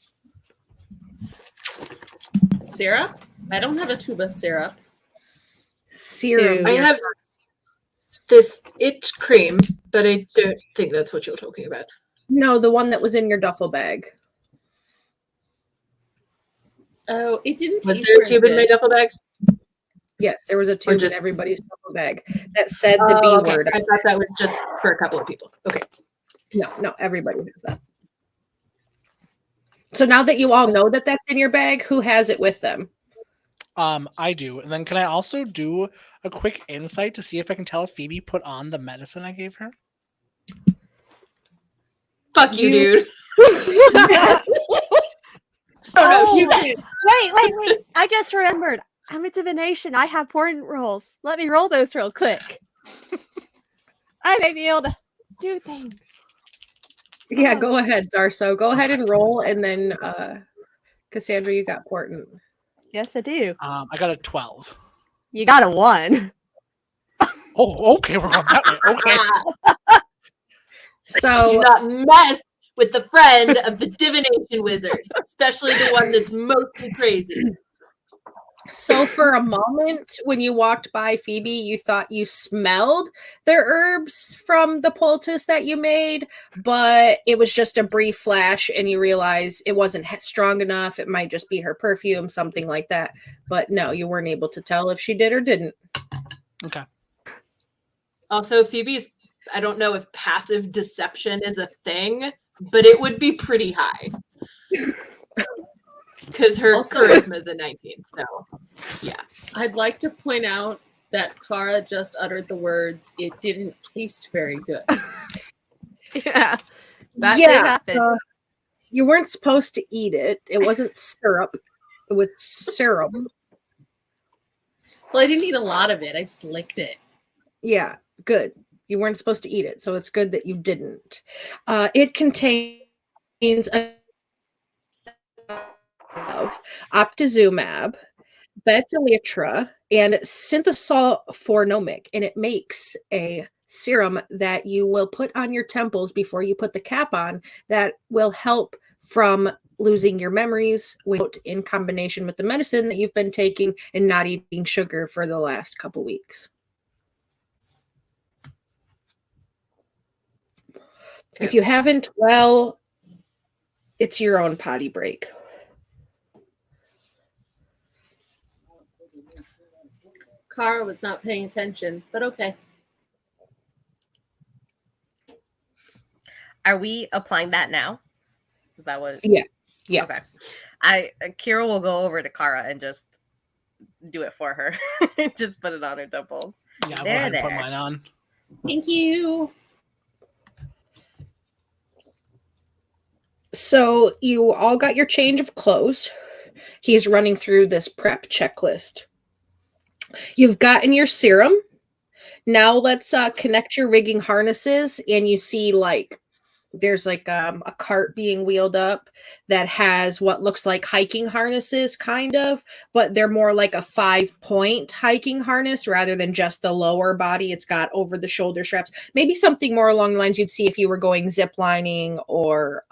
Syrup? I don't have a tube of syrup. Serum. I have this itch cream, but I don't think that's what you're talking about. No, the one that was in your duffel bag. Oh, it didn't Was taste there a very tube in my good. duffel bag? Yes, there was a tube just- in everybody's duffel bag that said the B Okay. word. I thought that was just for a couple of people. Okay. No, everybody has that. So now that you all know that that's in your bag, who has it with them? I do. And then can I also do a quick insight to see if I can tell if Phoebe put on the medicine I gave her? Fuck you, You- dude. Oh, shit. wait. I just remembered. I'm a divination. I have important rolls. Let me roll those real quick. I may be able to do things. Yeah, go ahead, Zarso. Go ahead and roll, and then Cassandra, you got Portent. Yes, I do. I got a 12. You got a 1. Oh, okay, we're going that way. Okay. Do So not mess with the friend of the divination wizard, especially the one that's mostly crazy. So for a moment, when you walked by Phoebe, you thought you smelled the herbs from the poultice that you made, but it was just a brief flash, and you realized it wasn't strong enough. It might just be her perfume, something like that. But no, you weren't able to tell if she did or didn't. Okay. Also, Phoebe's, I don't know if passive deception is a thing, but it would be pretty high. Because her Also- charisma is a 19, so yeah. I'd like to point out that Kara just uttered the words, "It didn't taste very good." Yeah. That did happen. You weren't supposed to eat it. It wasn't syrup. It was serum. Well, I didn't eat a lot of it. I just licked it. Yeah, good. You weren't supposed to eat it, so it's good that you didn't. It contains of optizumab, betylitra, and synthesulfonomic, and it makes a serum that you will put on your temples before you put the cap on that will help from losing your memories in combination with the medicine that you've been taking and not eating sugar for the last couple weeks. If you haven't, well, it's your own potty break. Kara was not paying attention, but okay. Are we applying that now? Is that what? Yeah. Okay. Kira will go over to Kara and just do it for her. Just put it on her temples. Yeah, I'll go There, ahead and put there. mine on. Thank you. So you all got your change of clothes. He's running through this prep checklist. You've gotten your serum. Now let's connect your rigging harnesses, and you see there's a cart being wheeled up that has what looks like hiking harnesses, kind of, but they're more like a 5-point hiking harness rather than just the lower body. It's got over the shoulder straps, maybe something more along the lines you'd see if you were going zip lining or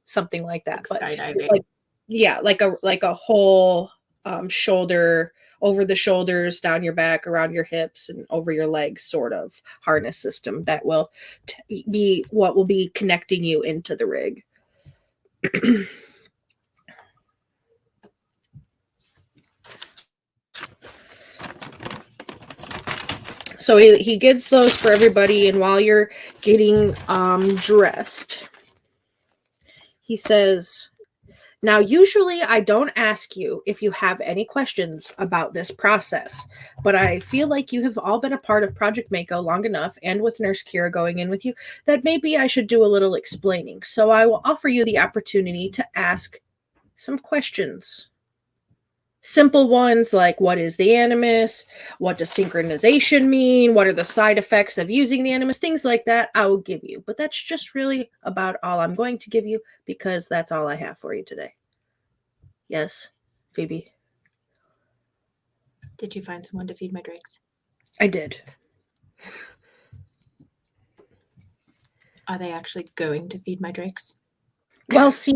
something like that. But Skydiving. like a whole shoulder over the shoulders, down your back, around your hips, and over your legs sort of harness system that will be what will be connecting you into the rig. So he gets those for everybody, and while you're getting dressed, he says, now usually I don't ask you if you have any questions about this process, but I feel like you have all been a part of Project Mako long enough, and with Nurse Kira going in with you, that maybe I should do a little explaining. So I will offer you the opportunity to ask some questions. Simple ones like, what is the Animus? What does synchronization mean? What are the side effects of using the Animus? Things like that I will give you. But that's just really about all I'm going to give you, because that's all I have for you today. Yes, Phoebe? Did you find someone to feed my drakes? I did. Are they actually going to feed my drakes? Well, see,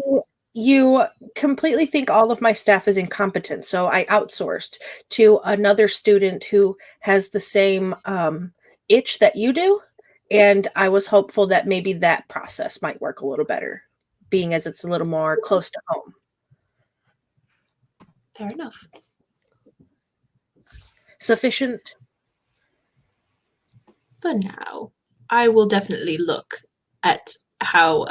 you completely think all of my staff is incompetent, so I outsourced to another student who has the same itch that you do, and I was hopeful that maybe that process might work a little better, being as it's a little more close to home. Fair enough. Sufficient? For now, I will definitely look at how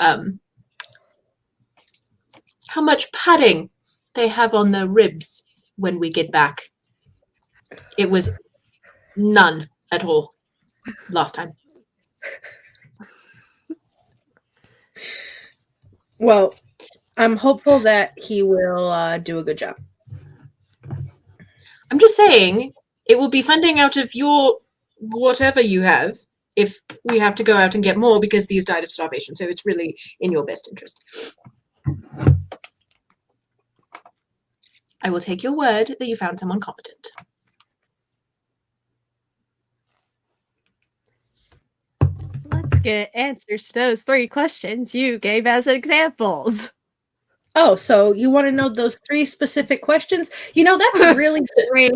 much padding they have on their ribs when we get back. It was none at all last time. Well, I'm hopeful that he will do a good job. I'm just saying, it will be funding out of your whatever you have if we have to go out and get more because these died of starvation. So it's really in your best interest. I will take your word that you found someone competent. Let's get answers to those 3 questions you gave as examples. Oh, so you want to know those 3 specific questions? You know, that's a really great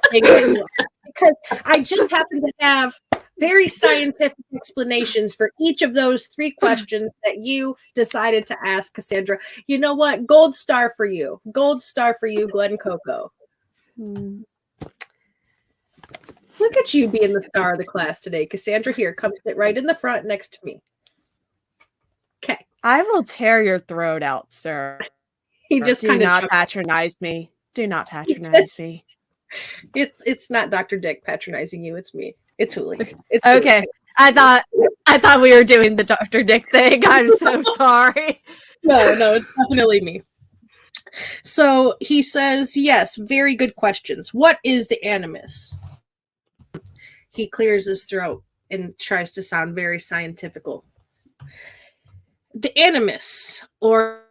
thing, because I just happen to have very scientific explanations for each of those 3 questions that you decided to ask Cassandra. You know what? Gold star for you. Gold star for you, Glenn Coco. Look at you being the star of the class today, Cassandra. Here, come sit right in the front next to me. Okay. I will tear your throat out, sir. He just Do kind of not patronize me. Do not patronize me. It's not Dr. Dick patronizing you. It's me. It's Huli. It's Okay. Huli. I thought we were doing the Dr. Dick thing. I'm so sorry. No, it's definitely me. So he says, yes, very good questions. What is the Animus? He clears his throat and tries to sound very scientifical. The Animus, or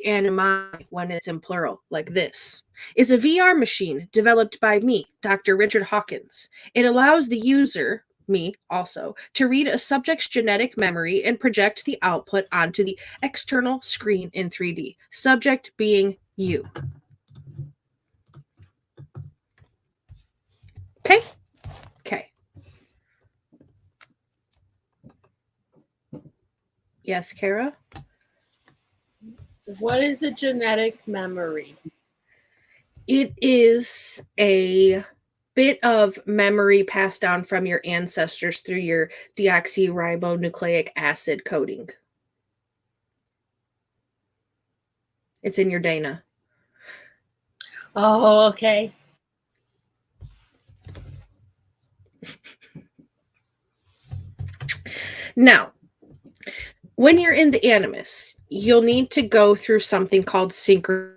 animi when it's in plural, like this, is a VR machine developed by me, Dr. Richard Hawkins. It allows the user, me also, to read a subject's genetic memory and project the output onto the external screen in 3D, subject being you. Okay? Okay. Yes, Kara? What is a genetic memory? It is a bit of memory passed down from your ancestors through your deoxyribonucleic acid coding. It's in your Dana. Oh, okay. Now, when you're in the Animus, you'll need to go through something called synchronization.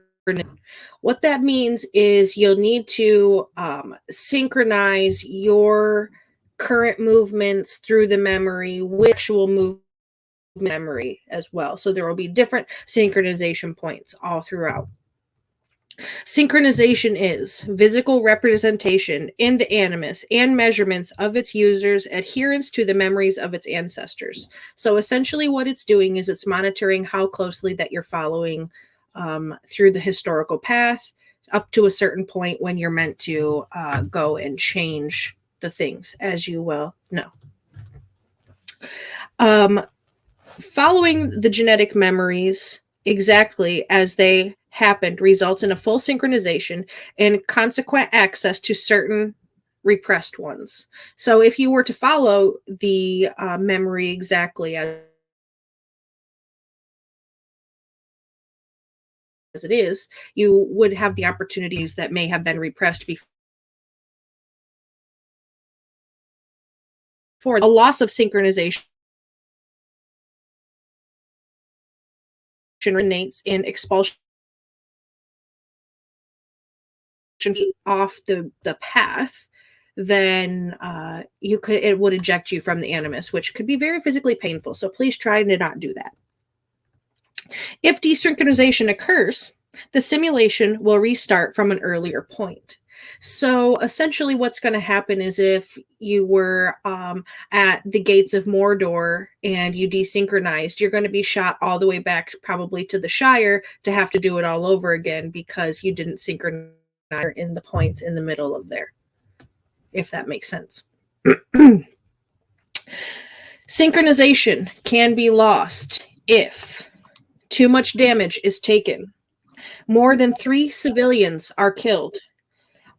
What that means is you'll need to synchronize your current movements through the memory with actual memory as well. So there will be different synchronization points all throughout. Synchronization is physical representation in the Animus and measurements of its users' adherence to the memories of its ancestors. So essentially what it's doing is it's monitoring how closely that you're following through the historical path, up to a certain point when you're meant to go and change the things, as you well know. Following the genetic memories exactly as they happened results in a full synchronization and consequent access to certain repressed ones. So if you were to follow the memory exactly as it is, you would have the opportunities that may have been repressed before. A loss of synchronization originates in expulsion off the path, then it would eject you from the animus, which could be very physically painful. So please try to not do that. If desynchronization occurs, the simulation will restart from an earlier point. So essentially what's going to happen is if you were at the gates of Mordor and you desynchronized, you're going to be shot all the way back probably to the Shire to have to do it all over again because you didn't synchronize in the points in the middle of there, if that makes sense. Synchronization can be lost if too much damage is taken, more than 3 civilians are killed,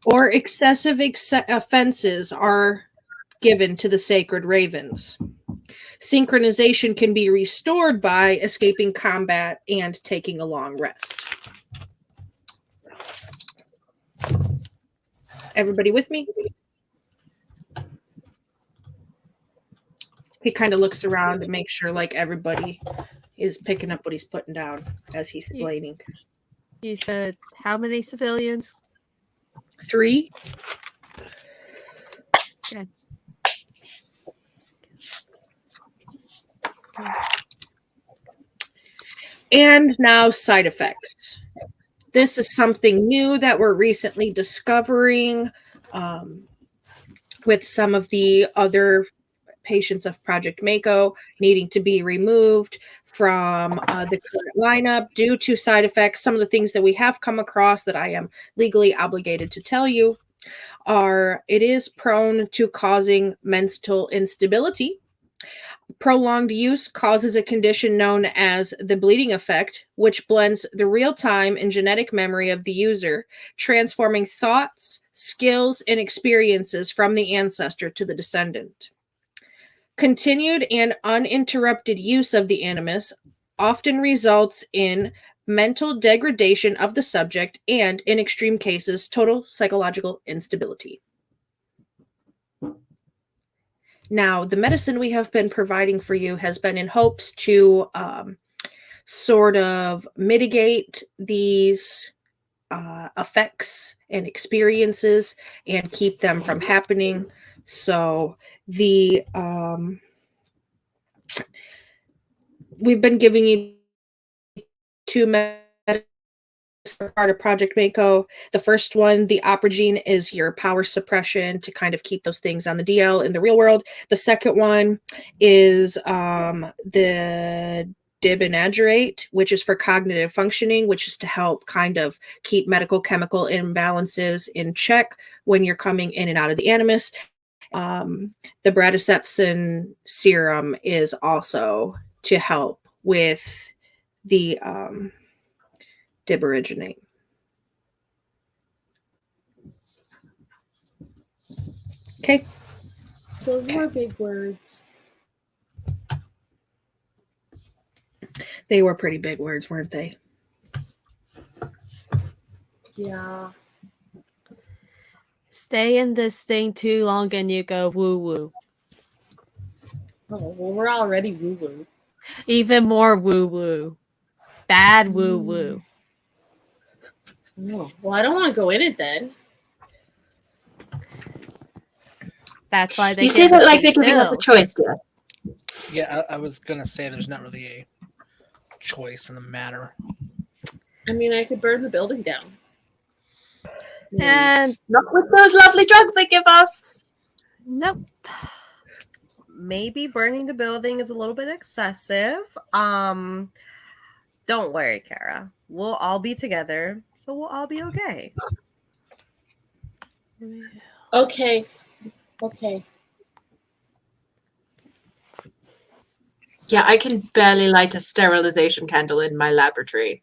or excessive offenses are given to the sacred ravens. Synchronization can be restored by escaping combat and taking a long rest. Everybody with me? He kind of looks around to make sure like everybody is picking up what he's putting down as he's explaining. You said how many civilians? 3. Okay. And now side effects. This is something new that we're recently discovering with some of the other patients of Project Mako needing to be removed from the current lineup due to side effects. Some of the things that we have come across that I am legally obligated to tell you are it is prone to causing mental instability. Prolonged use causes a condition known as the bleeding effect, which blends the real-time and genetic memory of the user, transforming thoughts, skills, and experiences from the ancestor to the descendant. Continued and uninterrupted use of the animus often results in mental degradation of the subject and, in extreme cases, total psychological instability. Now, the medicine we have been providing for you has been in hopes to sort of mitigate these effects and experiences and keep them from happening. So we've been giving you 2 medicines part of Project Mako. The first one, the Oprogene, is your power suppression to kind of keep those things on the DL in the real world. The second one is the dibinagerate, which is for cognitive functioning, which is to help kind of keep medical chemical imbalances in check when you're coming in and out of the animus. The bradycepsin serum is also to help with the diboriginate. Okay. Those were big words. They were pretty big words, weren't they? Yeah. Stay in this thing too long and you go woo woo. Oh, well, we're already woo woo. Even more woo woo. Bad woo woo. Oh, well, I don't want to go in it then. That's why they You say give that us like they're these giving us a pills. choice, dear. Yeah, I was gonna say there's not really a choice in the matter. I mean, I could burn the building down. And Not with those lovely drugs they give us. nope. Maybe burning the building is a little bit excessive. Don't worry, Kara. we'll all be together, so we'll all be okay. Okay. Okay. Yeah, I can barely light a sterilization candle in my laboratory.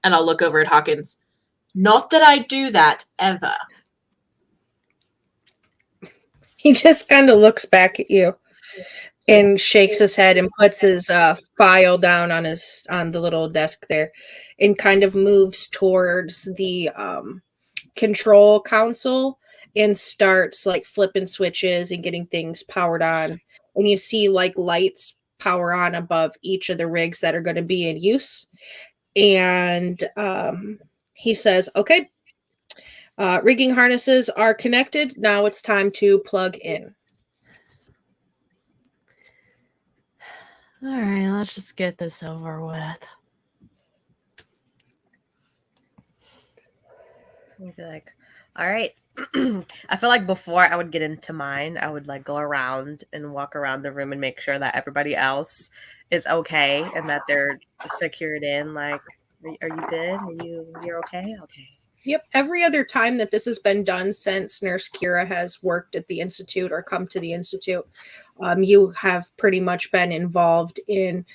And I'll look over at Hawkins. Not that I do that ever. He just kind of looks back at you and shakes his head and puts his file down on the little desk there, and kind of moves towards the control console and starts like flipping switches and getting things powered on. And you see like lights power on above each of the rigs that are going to be in use. And he says, "Okay, rigging harnesses are connected. Now it's time to plug in." All right, let's just get this over with. I'd be like, all right. I feel like before I would get into mine, I would like go around and walk around the room and make sure that everybody else is okay and that they're secured in. Like, are you good? You're okay? Okay. Yep. Every other time that this has been done since Nurse Kira has worked at the Institute or come to the Institute, you have pretty much been involved in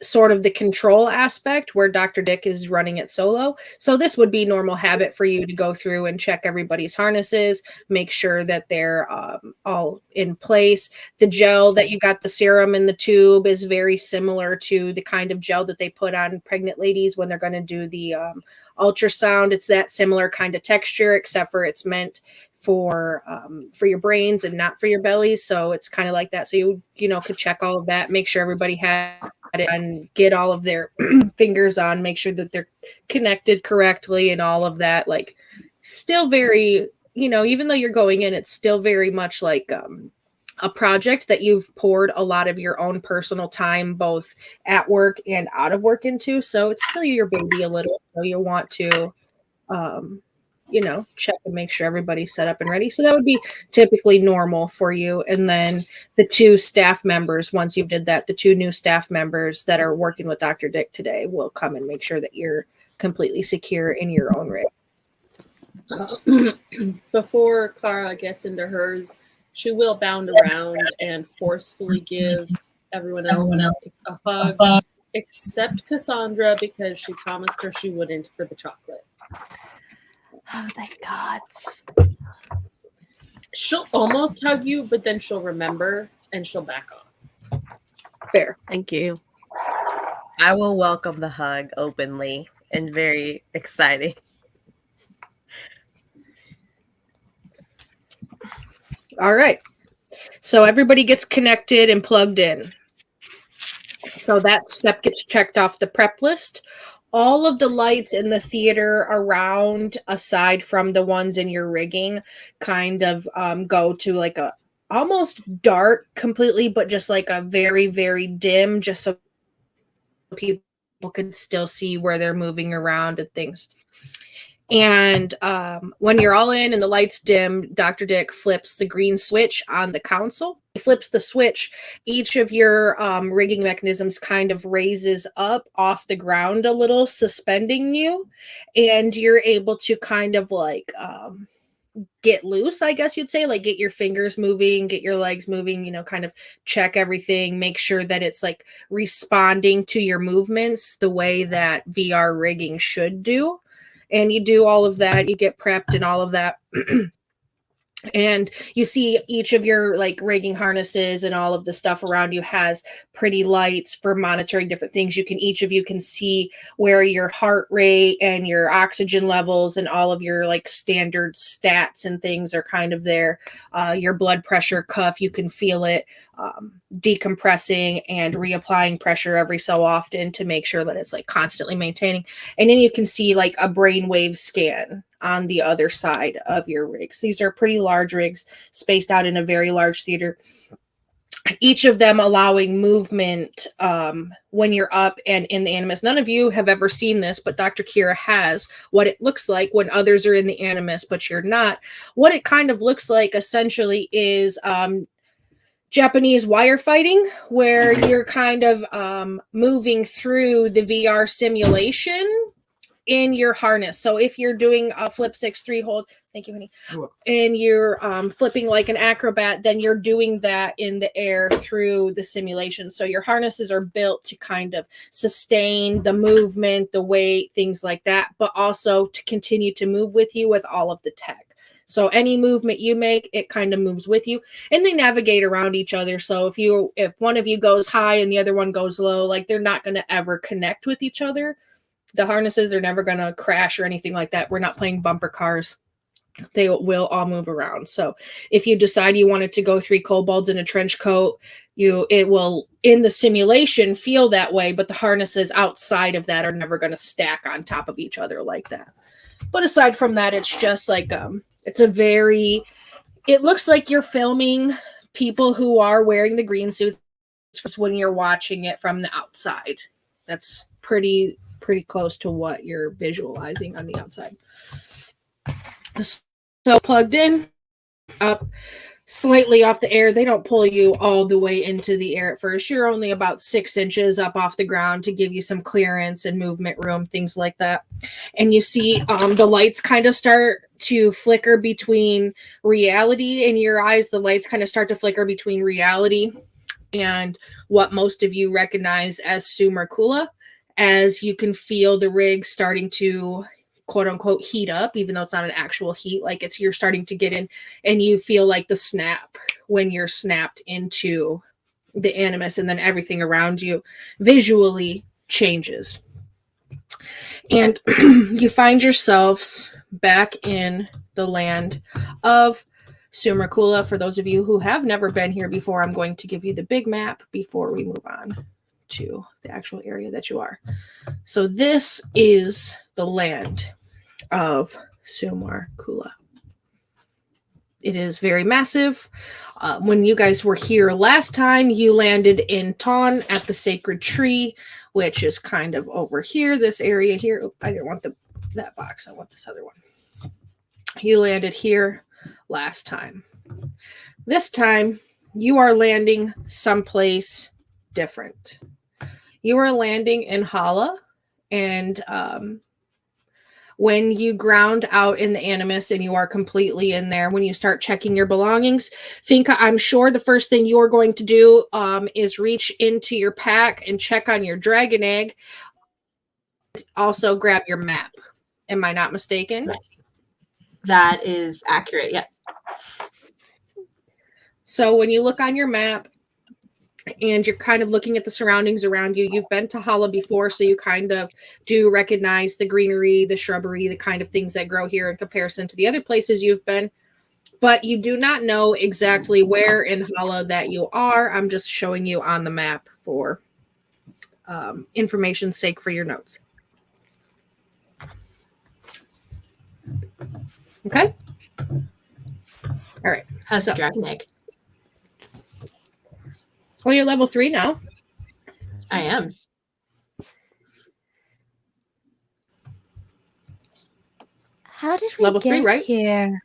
sort of the control aspect where Dr. Dick is running it solo. So this would be normal habit for you to go through and check everybody's harnesses, make sure that they're all in place. The gel that you got, the serum in the tube, is very similar to the kind of gel that they put on pregnant ladies when they're going to do the ultrasound. It's that similar kind of texture, except for it's meant for your brains and not for your bellies. So it's kind of like that. So you know could check all of that, make sure everybody had it, and get all of their fingers on, make sure that they're connected correctly and all of that. Like, still very, even though you're going in, it's still very much like a project that you've poured a lot of your own personal time, both at work and out of work, into. So it's still your baby a little. So you want to check and make sure everybody's set up and ready. So that would be typically normal for you. And then the two staff members, once you did that, the two new staff members that are working with Dr. Dick today will come and make sure that you're completely secure in your own rig. Before Kara gets into hers, she will bound around and forcefully give everyone else a hug, except Cassandra, because she promised her she wouldn't for the chocolate. Oh, thank God. She'll almost hug you, but then she'll remember and she'll back off. Fair. Thank you. I will welcome the hug openly and very exciting. All right. So everybody gets connected and plugged in. So that step gets checked off the prep list. All of the lights in the theater around, aside from the ones in your rigging, kind of go to like a almost dark completely, but just like a very, very dim, just so people can still see where they're moving around and things. And when you're all in and the lights dim, Dr. Dick flips the green switch on the console. He flips the switch. Each of your rigging mechanisms kind of raises up off the ground a little, suspending you. And you're able to kind of like get loose, I guess you'd say, like get your fingers moving, get your legs moving, kind of check everything, make sure that it's like responding to your movements the way that VR rigging should do. And you do all of that, you get prepped and all of that. And you see each of your like rigging harnesses and all of the stuff around you has pretty lights for monitoring different things. Each of you can see where your heart rate and your oxygen levels and all of your like standard stats and things are kind of there. Your blood pressure cuff, you can feel it decompressing and reapplying pressure every so often to make sure that it's like constantly maintaining. And then you can see like a brainwave scan on the other side of your rigs. These are pretty large rigs spaced out in a very large theater, each of them allowing movement when you're up and in the Animus. None of you have ever seen this, but Dr. Kira has what it looks like when others are in the Animus, but you're not. What it kind of looks like essentially is Japanese wire fighting, where you're kind of moving through the VR simulation in your harness. So if you're doing a flip 6-3 hold, thank you, honey, and you're flipping like an acrobat, then you're doing that in the air through the simulation. So your harnesses are built to kind of sustain the movement, the weight, things like that, but also to continue to move with you with all of the tech. So any movement you make, it kind of moves with you, and they navigate around each other. So if one of you goes high and the other one goes low, like they're not going to ever connect with each other. The harnesses, they're never going to crash or anything like that. We're not playing bumper cars. They will all move around. So if you decide you wanted to go 3 kobolds in a trench coat, it will, in the simulation, feel that way, but the harnesses outside of that are never going to stack on top of each other like that. But aside from that, it's just like, it looks like you're filming people who are wearing the green suits when you're watching it from the outside. That's pretty close to what you're visualizing on the outside. So plugged in, up, slightly off the air. They don't pull you all the way into the air at first. You're only about 6 inches up off the ground to give you some clearance and movement room, things like that. And you see the lights kind of start to flicker between reality in your eyes. The lights kind of start to flicker between reality and what most of you recognize as Sumer Kula, as you can feel the rig starting to quote unquote heat up, even though it's not an actual heat. Like you're starting to get in, and you feel like the snap when you're snapped into the Animus, and then everything around you visually changes. And you find yourselves back in the land of Sumer Kula. For those of you who have never been here before, I'm going to give you the big map before we move on to the actual area that you are. So this is the land of Sumer Kula. It is very massive. When you guys were here last time, you landed in Taun at the Sacred Tree, which is kind of over here, this area here. Oh, I didn't want that box. I want this other one. You landed here last time. This time, you are landing someplace different. You are landing in Hala, and when you ground out in the Animus and you are completely in there, when you start checking your belongings, Finka, I'm sure the first thing you're going to do is reach into your pack and check on your dragon egg. Also grab your map. Am I not mistaken? Right. That is accurate, yes. So when you look on your map, and you're kind of looking at the surroundings around you. You've been to Hala before, so you kind of do recognize the greenery, the shrubbery, the kind of things that grow here in comparison to the other places you've been. But you do not know exactly where in Hala that you are. I'm just showing you on the map for information's sake for your notes. Okay? All right. How's the dragon egg? Well, you're level 3 now. I am. How did we Level get 3, right? here?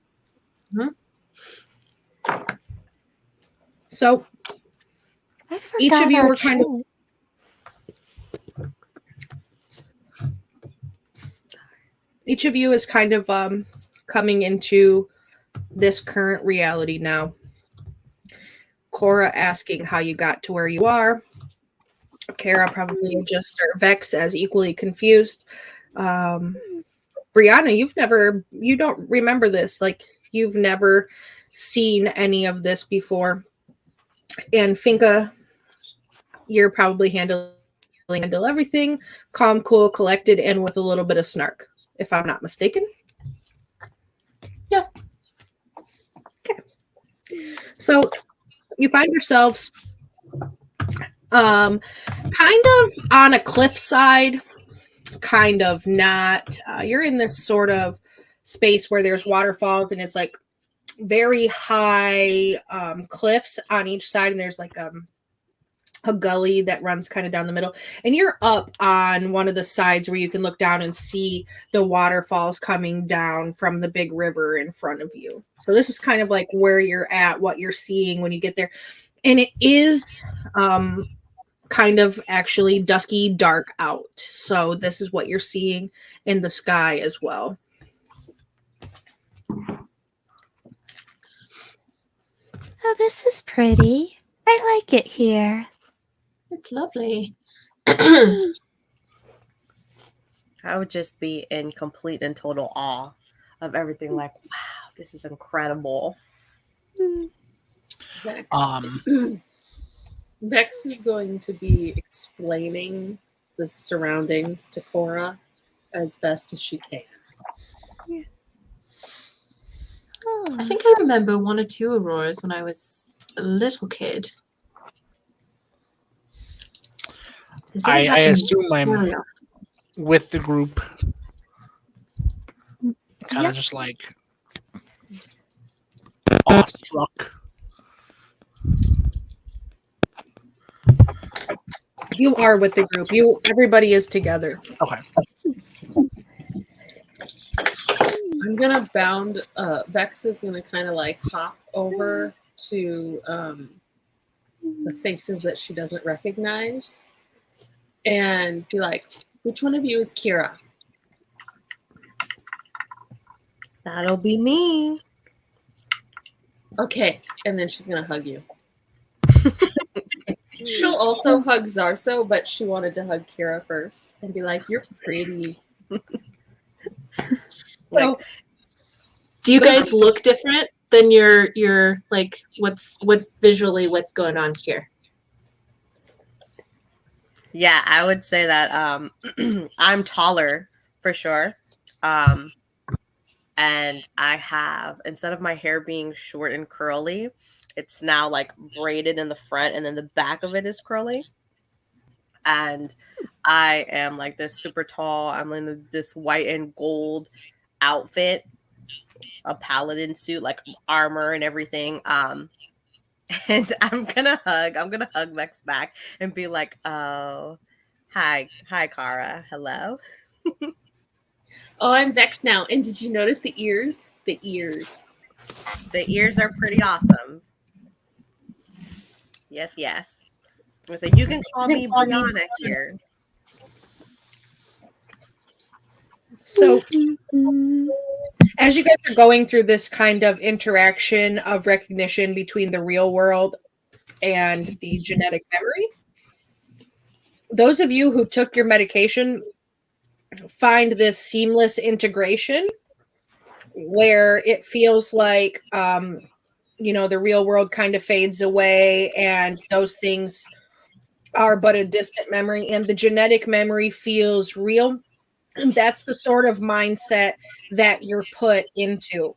So each of you were kind of... Each of you is kind of coming into this current reality now. Cora asking how you got to where you are. Kara probably just, or Vex as equally confused. Brianna, you don't remember this. Like, you've never seen any of this before. And Finka, you're probably handle everything calm, cool, collected, and with a little bit of snark, if I'm not mistaken. Yeah. Okay. So you find yourselves kind of on a cliffside, kind of not. You're in this sort of space where there's waterfalls, and it's like very high cliffs on each side, and there's like a gully that runs kind of down the middle, and you're up on one of the sides where you can look down and see the waterfalls coming down from the big river in front of you. So this is kind of like where you're at, what you're seeing when you get there. And it is kind of actually dusky dark out. So this is what you're seeing in the sky as well. Oh, this is pretty. I like it here. It's lovely. I would just be in complete and total awe of everything. Like, wow, this is incredible. Vex. Um, Vex is going to be explaining the surroundings to Cora as best as she can. I think I remember one or two auroras when I was a little kid. They didn't I happen assume well I'm enough. with the group, kind Yeah. of just like awestruck. You are with the group. Everybody is together. Okay. I'm gonna bound. Vex is gonna kind of like hop over to the faces that she doesn't recognize, and be like, "Which one of you is Kira?" That'll be me. Okay, and then she's gonna hug you. She'll also hug Zarso, but she wanted to hug Kira first and be like, "You're pretty." So Do you guys look different than your like what's visually what's going on here? Yeah, I would say that I'm taller for sure. And I have, instead of my hair being short and curly, it's now like braided in the front and then the back of it is curly. And I am like this super tall. I'm in this white and gold outfit, a paladin suit, like armor and everything. And I'm gonna hug Vex back and be like, "Oh, hi, Kara, hello." Oh, I'm Vex now. And did you notice the ears? The ears. The ears are pretty awesome. Yes, yes. So you can call me Brianna here. So as you guys are going through this kind of interaction of recognition between the real world and the genetic memory, those of you who took your medication find this seamless integration where it feels like the real world kind of fades away and those things are but a distant memory and the genetic memory feels real. And that's the sort of mindset that you're put into.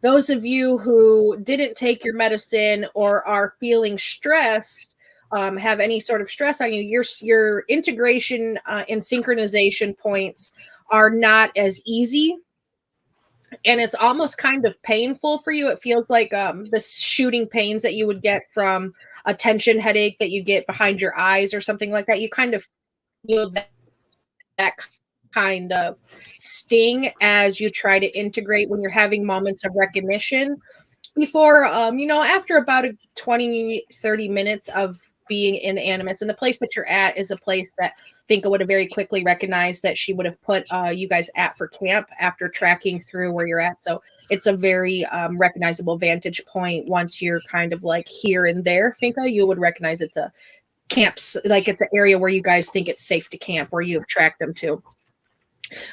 Those of you who didn't take your medicine or are feeling stressed, have any sort of stress on you, your integration and synchronization points are not as easy. And it's almost kind of painful for you. It feels like the shooting pains that you would get from a tension headache that you get behind your eyes or something like that. You kind of feel that kind of sting as you try to integrate when you're having moments of recognition before after about 20-30 minutes of being in Animus, and the place that you're at is a place that Finka would have very quickly recognized that she would have put you guys at for camp after tracking through where you're at. So it's a very recognizable vantage point. Once you're kind of like here and there, Finka, you would recognize it's a camps, like it's an area where you guys think it's safe to camp, where you have tracked them to.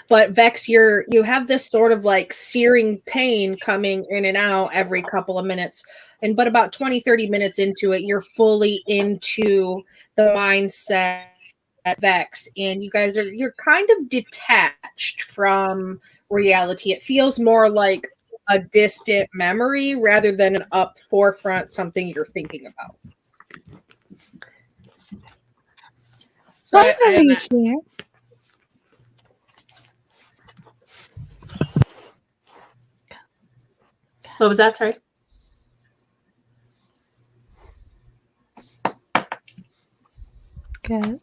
But Vex, you have this sort of like searing pain coming in and out every couple of minutes. But about 20-30 minutes into it, you're fully into the mindset at Vex. And you're kind of detached from reality. It feels more like a distant memory rather than an up forefront, something you're thinking about. So Why are you here? What was that? Sorry. Good.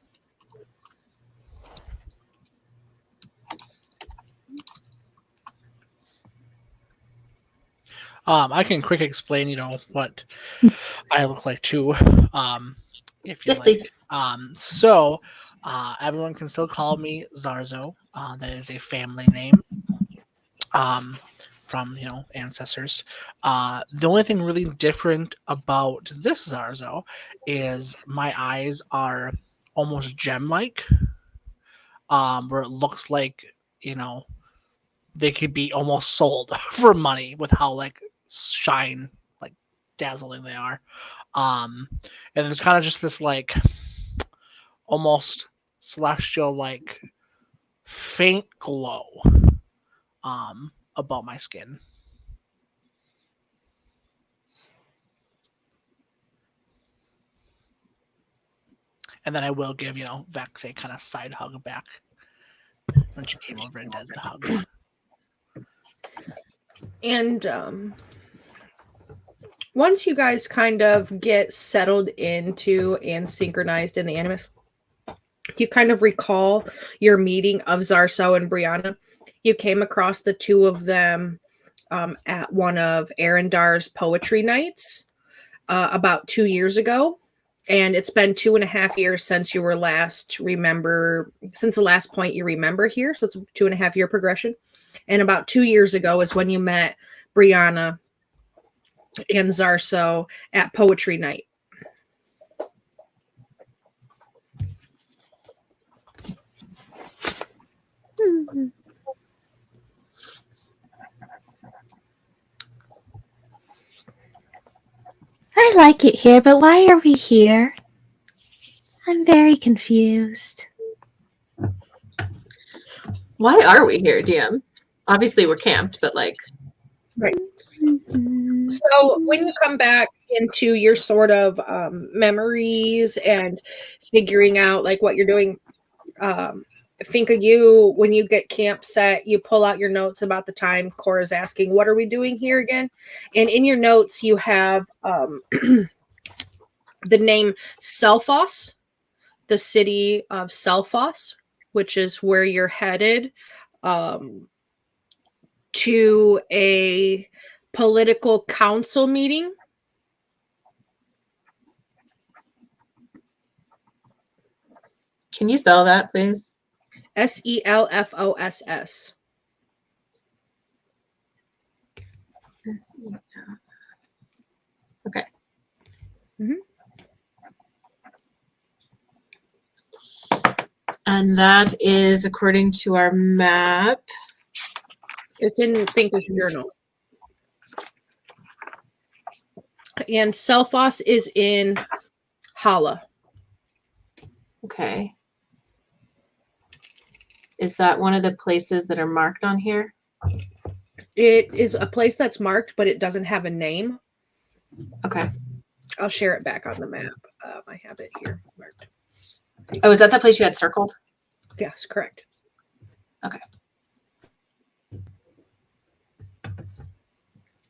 I can quick explain, what I look like too. If you Yes, like. please. So everyone can still call me Zarzo. That is a family name. From ancestors. The only thing really different about this Zarzo is my eyes are almost gem-like, where it looks like they could be almost sold for money with how like shine, like dazzling they are. And there's kind of just this like almost celestial like faint glow about my skin. And then I will give, Vex a kind of side hug back when she came over and did the hug. And once you guys kind of get settled into and synchronized in the Animus, you kind of recall your meeting of Zarso and Brianna. You came across the two of them at one of Arendar's poetry nights about 2 years ago. And it's been 2.5 years since you were since the last point you remember here. So it's a 2.5 year progression. And about 2 years ago is when you met Brianna and Zarso at poetry night. I like it here, but why are we here? I'm very confused. Why are we here, DM? Obviously, we're camped, but like, Right. So when you come back into your sort of memories and figuring out like what you're doing, think of you when you get camp set, you pull out your notes about the time Cora's asking, what are we doing here again? And in your notes, you have the name Selphos, the city of Selphos, which is where you're headed to a political council meeting. can you spell that, please? Selfoss. S-E-L. Okay. Mhm. And that is according to our map. It's in Thinker's Journal. And Selphos is in Hala. Okay. Is that one of the places that are marked on here? It is a place that's marked, but it doesn't have a name. Okay. I'll share it back on the map. I have it here marked. Oh, is that the place you had circled? Yes, correct. Okay.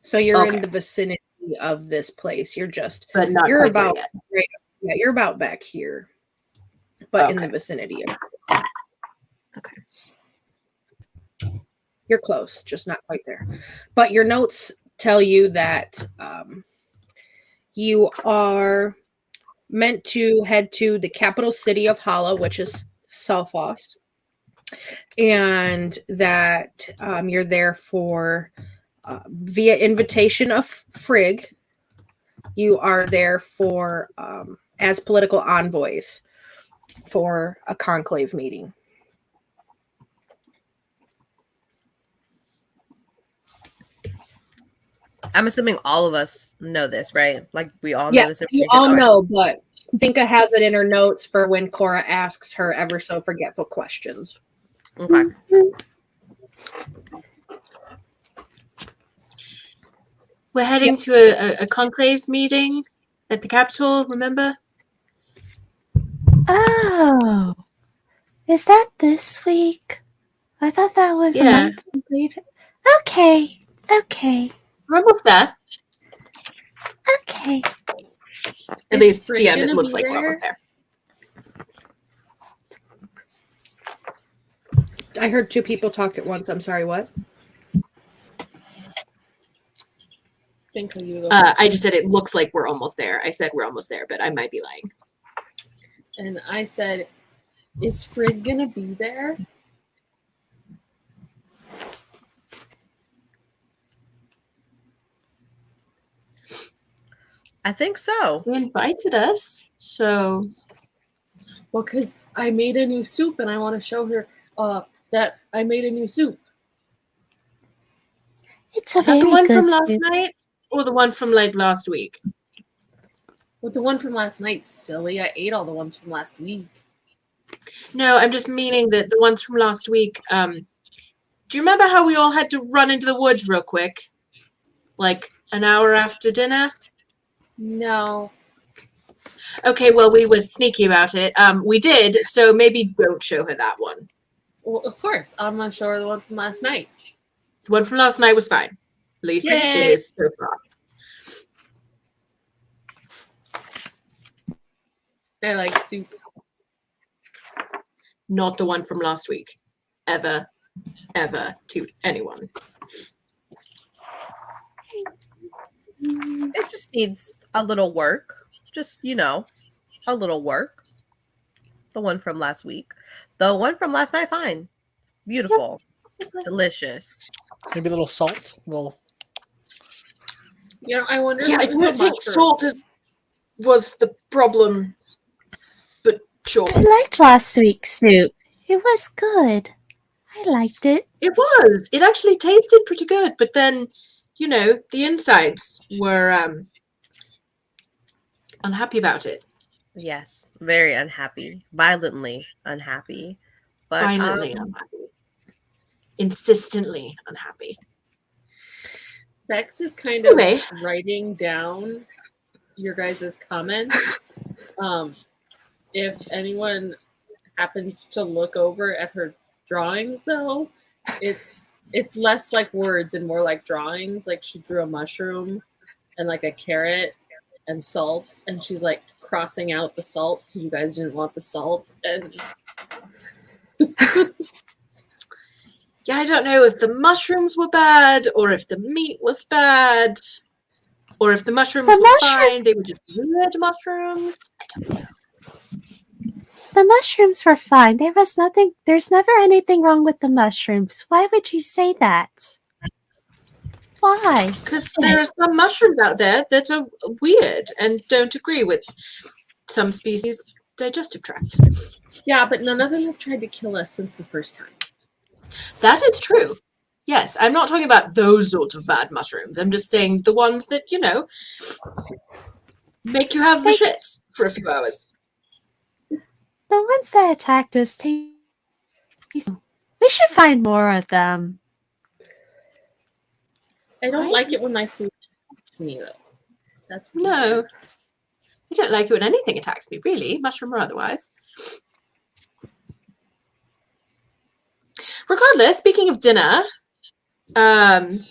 So you're Okay. in the vicinity of this place. You're But you're quite there about yet. right. Yeah, you're about back here, but in the Okay. vicinity of. Okay. You're close, just not quite there. But your notes tell you that you are meant to head to the capital city of Hala, which is Selphos, and that you're there for via invitation of Frigg. You are there for as political envoys for a conclave meeting. I'm assuming all of us know this, right? Like we all know Yeah, this you information. all Okay. know, but Finka has it in her notes for when Cora asks her ever so forgetful questions. Okay. We're heading to a conclave meeting at the Capitol, remember? Oh, is that this week? I thought that was a Yeah. month later. Okay, okay, We're almost there. okay. At Is least Frigg DM, it gonna looks be like we're almost there. I heard two people talk at once. I'm sorry, what? think you go I just said it looks like we're almost there. I said we're almost there, but I might be lying. And I said, is Frig gonna be there? I think so. He invited us, so Well, because I made a new soup and I want to show her that I made a new soup. It's a is that the very one good from last soup. night or the one from like last week? Well, the one from last night, silly. I ate all the ones from last week. No, I'm just meaning that the ones from last week. Do you remember how we all had to run into the woods real quick, like an hour after dinner? No. Okay, well, we were sneaky about it. We did, so maybe don't show her that one. Well, of course. I'm going to show her the one from last night. The one from last night was fine. At least it Yay. is so far. I like soup. Not the one from last week. Ever to anyone. It just needs a little work. Just, a little work. The one from last week. The one from last night, fine. It's beautiful. Delicious. Maybe a little salt. I wonder Yeah, I if it was don't the think mushroom. salt was the problem. But sure. I liked last week's soup. It was good. I liked it. It was. It actually tasted pretty good, but then, the insides were unhappy about it. Yes, very unhappy. Violently unhappy. But Violently unhappy. Insistently unhappy. Bex is kind of Anyway. writing down your guys' comments. If anyone happens to look over at her drawings, though, it's less like words and more like drawings. Like she drew a mushroom and like a carrot and salt, and she's like crossing out the salt because you guys didn't want the salt. And Yeah, I don't know if the mushrooms were bad or if the meat was bad or if the mushrooms The were fine. They were just weird mushrooms. I don't know. The mushrooms were fine. There's never anything wrong with the mushrooms. Why would you say that? Why? Because there are some mushrooms out there that are weird and don't agree with some species' digestive tract. yeah, but none of them have tried to kill us since the first time. That is true. Yes, I'm not talking about those sorts of bad mushrooms. I'm just saying the ones that, make you have the shits for a few hours. The ones that attacked us, we should find more of them. I don't Right. like it when my food attacks me, though. That's No. weird. I don't like it when anything attacks me, really, mushroom or otherwise. Regardless, speaking of dinner, DM,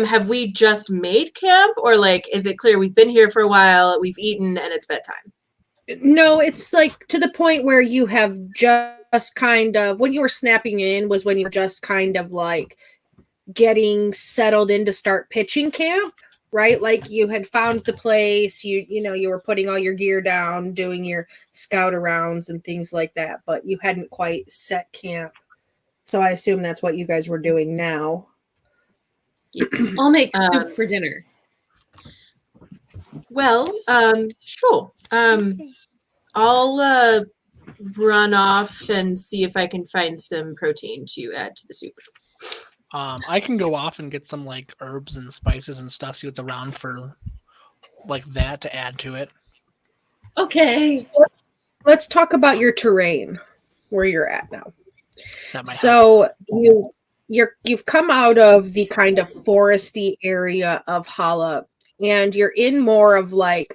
have we just made camp, or is it clear we've been here for a while, we've eaten, and it's bedtime? No, it's like to the point where you have just kind of, when you were snapping in was when you were just kind of like getting settled in to start pitching camp, right? Like you had found the place, you were putting all your gear down, doing your scout arounds and things like that, but you hadn't quite set camp. So I assume that's what you guys were doing now. I'll make soup for dinner. Well, sure. I'll run off and see if I can find some protein to add to the soup. I can go off and get some herbs and spices and stuff. See what's around for that to add to it. Okay. Let's talk about your terrain, where you're at now. That might So you've come out of the kind of foresty area of Hala, and you're in more of a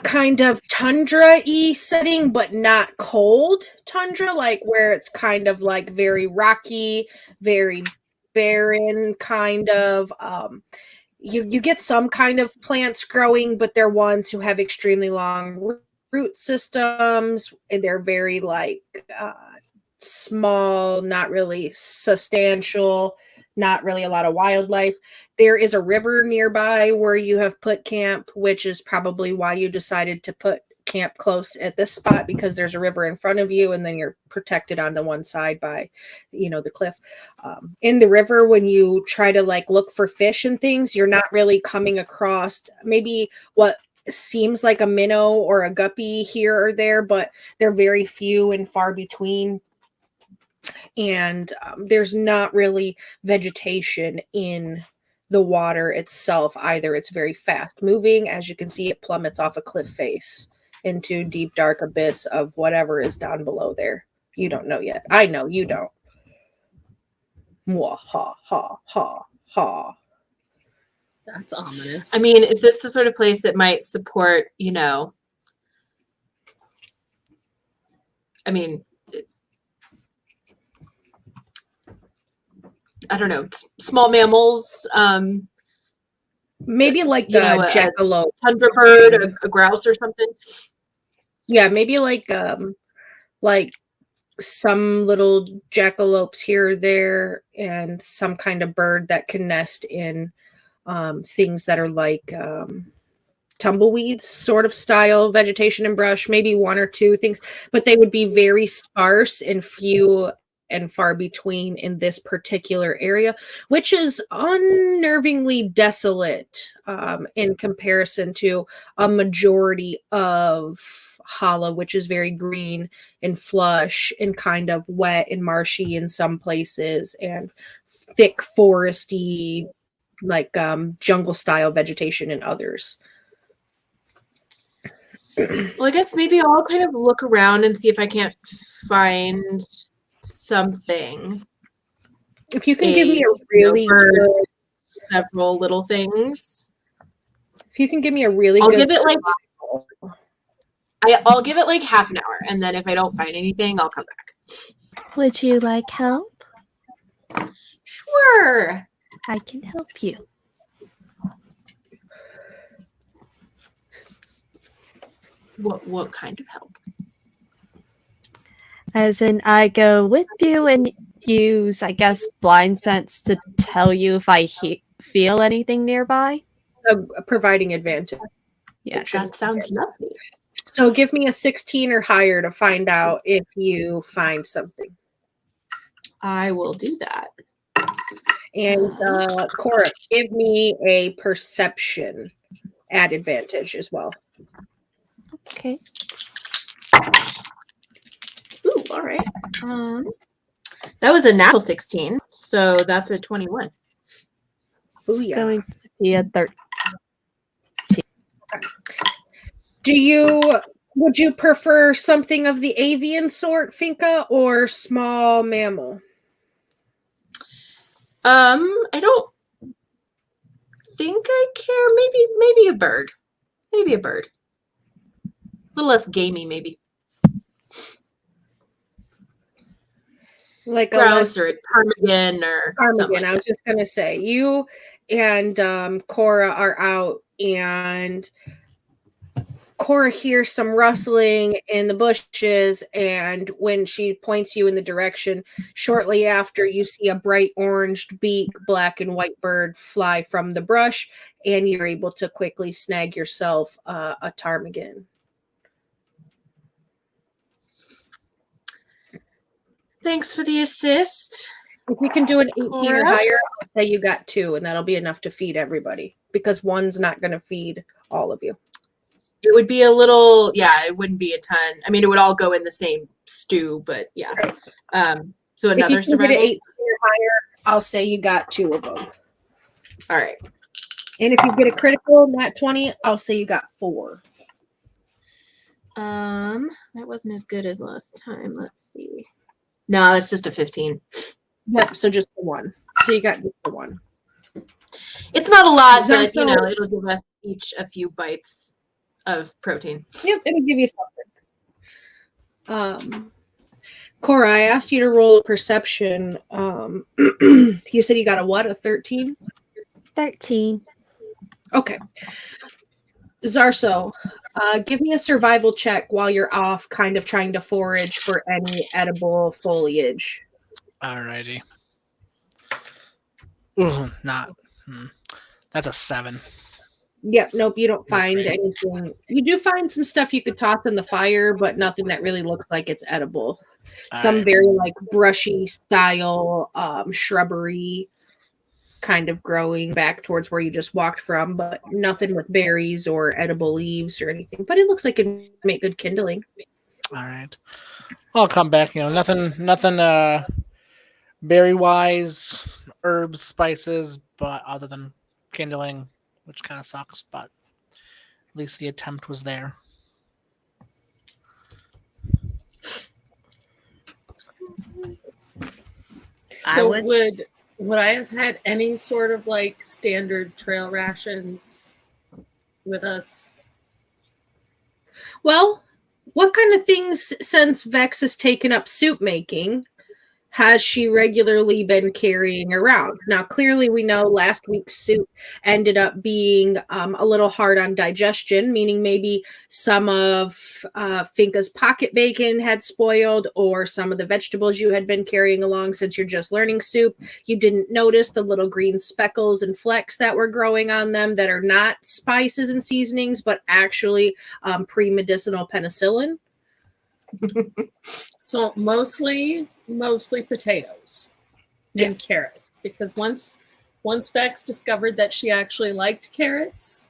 kind of tundra-y setting, but not cold tundra, where it's kind of very rocky, very barren kind of. You get some kind of plants growing, but they're ones who have extremely long root systems, and they're very small, not really substantial. not really a lot of wildlife. There is a river nearby where you have put camp, which is probably why you decided to put camp close at this spot, because there's a river in front of you and then you're protected on the one side by, the cliff. In the river, when you try to like look for fish and things, you're not really coming across maybe what seems like a minnow or a guppy here or there, but they're very few and far between. And there's not really vegetation in the water itself either. It's very fast moving. As you can see, it plummets off a cliff face into deep dark abyss of whatever is down below there. You don't know yet. I know you don't. Mwah, ha ha ha ha. That's ominous. I mean, is this the sort of place that might support, I mean, I don't know, small mammals, Maybe like a jackalope, tundra bird, a grouse or something. Yeah, maybe like some little jackalopes here or there, and some kind of bird that can nest in things that are like tumbleweeds sort of style vegetation and brush, maybe one or two things, but they would be very sparse and few and far between in this particular area, which is unnervingly desolate in comparison to a majority of Hala, which is very green and flush and kind of wet and marshy in some places and thick foresty, like jungle style vegetation in others. Well, I guess maybe I'll kind of look around and see if I can't find something. If you can give me a really good, several little things. if you can give me a really I'll good, give it I'll give it like half an hour, and then if I don't find anything, I'll come back. Would you like help? Sure. I can help you. What kind of help? As in, I go with you and use, I guess, blind sense to tell you if I feel anything nearby. providing advantage. Yes. That sounds lovely. So give me a 16 or higher to find out if you find something. I will do that. And Cora, give me a perception at advantage as well. Okay. Ooh, all right. That was a natural 16, so that's a 21. Ooh, It's yeah. going to be a 13. Would you prefer something of the avian sort, Finka, or small mammal? I don't think I care. Maybe a bird. Maybe a bird. A little less gamey, maybe. Like Grouse or a ptarmigan or something like I was just gonna say, you and Cora are out, and Cora hears some rustling in the bushes, and when she points you in the direction, shortly after, you see a bright orange beak, black and white bird fly from the brush, and you're able to quickly snag yourself a ptarmigan. Thanks for the assist. If you can do an 18 or Cora? higher, I'll say you got 2, and that'll be enough to feed everybody, because one's not going to feed all of you. It would be a little, it wouldn't be a ton. I mean, it would all go in the same stew, but yeah. So If you another can survival. get an 18 or higher, I'll say you got 2 of them. All right. And if you get a critical, nat 20, I'll say you got 4. That wasn't as good as last time. Let's see. No, that's just a 15. Yep, so just the 1. So you got just the 1. It's not a lot, but Zarso- it'll give us each a few bites of protein. Yep, it'll give you something. Cora, I asked you to roll a perception. You said you got a what? A 13? 13. Okay. Zarso, give me a survival check while you're off kind of trying to forage for any edible foliage. Alrighty. Ooh, not. That's a 7. Yep, nope, you don't find Okay. anything. You do find some stuff you could toss in the fire, but nothing that really looks like it's edible. Some Alright. very like brushy style shrubbery kind of growing back towards where you just walked from, but nothing with berries or edible leaves or anything. But it looks like it would make good kindling. All right. I'll come back. Nothing. Berry wise, herbs, spices, but other than kindling, which kind of sucks. But at least the attempt was there. So would I have had any sort of like standard trail rations with us? Well, what kind of things, since Vex has taken up soup making, has she regularly been carrying around? Now, clearly, we know last week's soup ended up being a little hard on digestion, meaning maybe some of Finka's pocket bacon had spoiled, or some of the vegetables you had been carrying along since you're just learning soup. You didn't notice the little green speckles and flecks that were growing on them that are not spices and seasonings, but actually pre-medicinal penicillin. So mostly potatoes and carrots, because once Vex discovered that she actually liked carrots,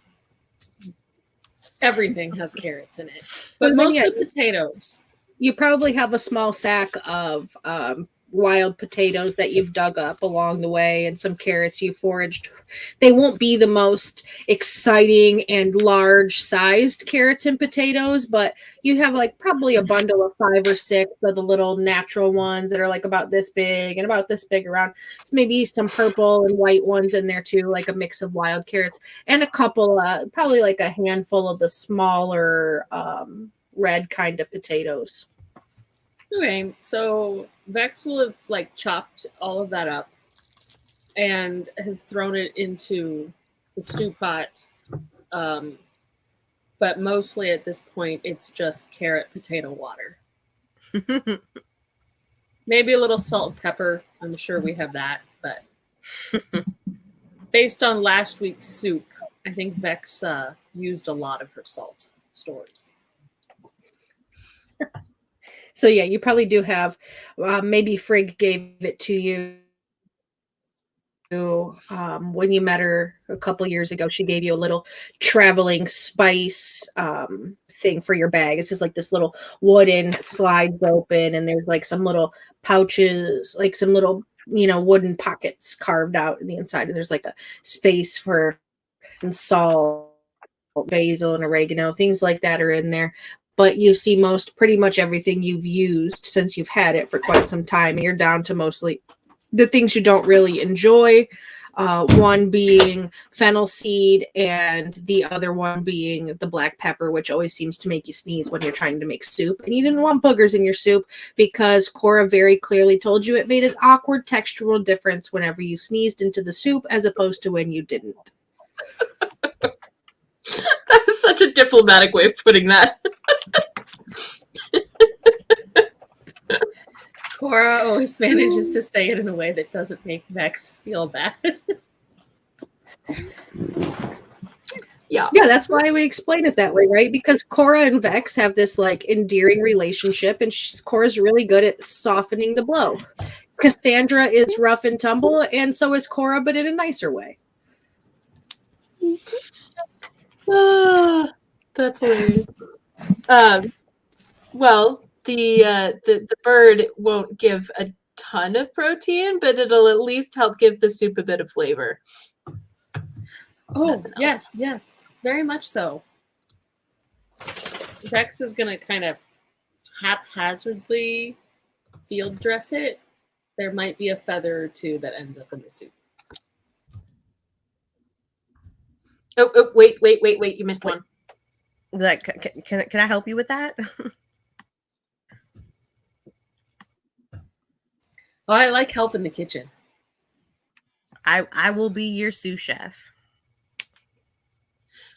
everything has carrots in it. But mostly potatoes. You probably have a small sack of wild potatoes that you've dug up along the way and some carrots you foraged. They won't be the most exciting and large sized carrots and potatoes, but you have like probably a bundle of 5 or 6 of the little natural ones that are like about this big and about this big around. Maybe some purple and white ones in there too, like a mix of wild carrots, and a couple, probably like a handful of the smaller red kind of potatoes. Okay, so Vex will have like chopped all of that up and has thrown it into the stew pot. But mostly at this point, it's just carrot potato water. Maybe a little salt and pepper. I'm sure we have that. But based on last week's soup, I think Vex used a lot of her salt stores. So yeah, you probably do have. Maybe Frigg gave it to you when you met her a couple years ago. She gave you a little traveling spice thing for your bag. It's just like this little wooden slides open, and there's like some little pouches, like some little wooden pockets carved out in the inside, and there's like a space for salt, basil, and oregano, things like that are in there. But you see pretty much everything you've used since you've had it for quite some time. And you're down to mostly the things you don't really enjoy. One being fennel seed, and the other one being the black pepper, which always seems to make you sneeze when you're trying to make soup. And you didn't want boogers in your soup because Cora very clearly told you it made an awkward textural difference whenever you sneezed into the soup as opposed to when you didn't. That was such a diplomatic way of putting that. Cora always manages to say it in a way that doesn't make Vex feel bad. Yeah, that's why we explain it that way, right? Because Cora and Vex have this like endearing relationship, and Cora's really good at softening the blow. Cassandra is rough and tumble, and so is Cora, but in a nicer way. That's hilarious. Well, the bird won't give a ton of protein, but it'll at least help give the soup a bit of flavor. Oh, yes, very much so. Vex is going to kind of haphazardly field dress it. There might be a feather or two that ends up in the soup. Oh, wait, you missed one. Can I help you with that? Oh, I like help in the kitchen. I will be your sous chef.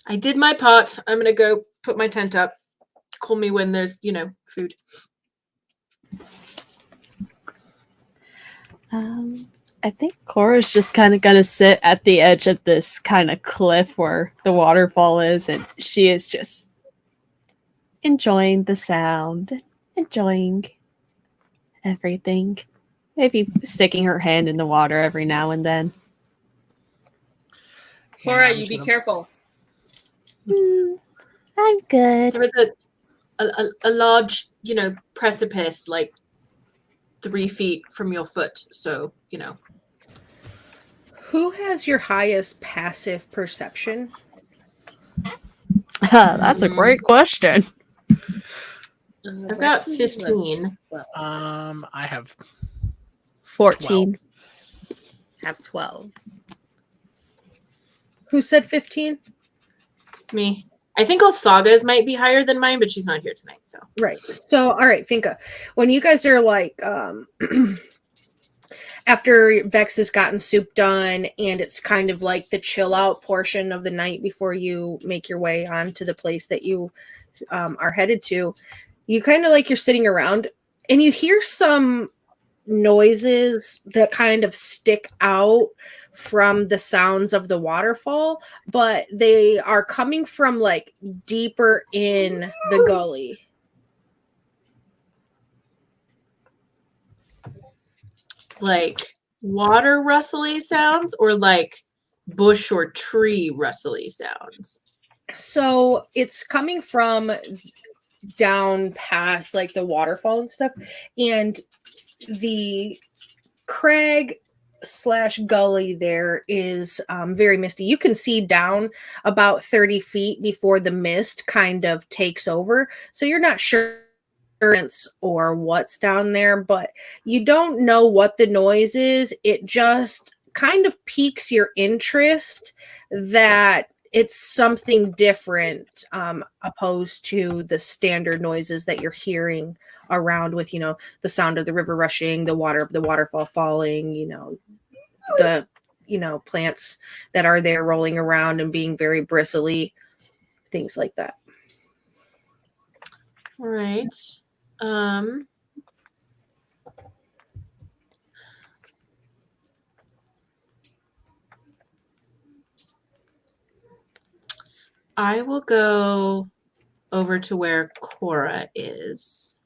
I did my part. I'm gonna go put my tent up. Call me when there's, food. I think Cora's just kind of going to sit at the edge of this kind of cliff where the waterfall is, and she is just enjoying the sound, enjoying everything. Maybe sticking her hand in the water every now and then. Cora, I'm you just be gonna- careful. I'm good. There is a large, precipice like 3 feet from your foot. So, Who has your highest passive perception? That's a great question. I've got Rex is in the 15. 12. I have 14. Have 12. Who said 15? Me. I think Saga's might be higher than mine, but she's not here tonight. So Right. So, all right, Finka, when you guys are like, after Vex has gotten soup done and it's kind of like the chill out portion of the night before you make your way on to the place that you are headed to, you kind of like you're sitting around and you hear some noises that kind of stick out from the sounds of the waterfall, but they are coming from like deeper in the gully. like water rustly sounds or like bush or tree rustly sounds. So it's coming from down past like the waterfall and stuff, and the crag / gully there is very misty. You can see down about 30 feet before the mist kind of takes over, so you're not sure or what's down there, but you don't know what the noise is. It just kind of piques your interest that it's something different, opposed to the standard noises that you're hearing around with, the sound of the river rushing, the water of the waterfall falling, the, plants that are there rolling around and being very bristly, things like that. All right. I will go over to where Cora is.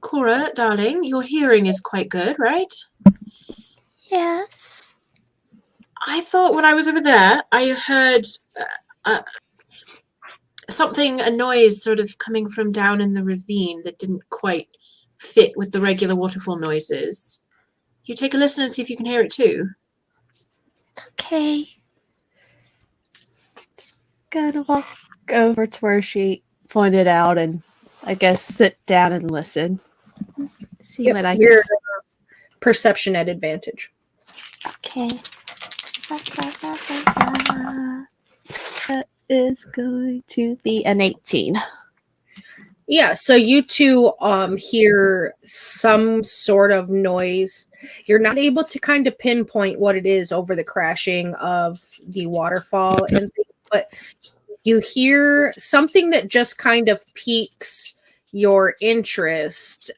Cora, darling, your hearing is quite good, right? Yes. I thought when I was over there, I heard a noise sort of coming from down in the ravine that didn't quite fit with the regular waterfall noises. You take a listen and see if you can hear it too. Okay. Just gonna walk over to where she pointed out and I guess sit down and listen. See what I can. Your perception at advantage. Okay. That is going to be an 18. Yeah, so you two hear some sort of noise. You're not able to kind of pinpoint what it is over the crashing of the waterfall and things, but you hear something that just kind of piques your interest,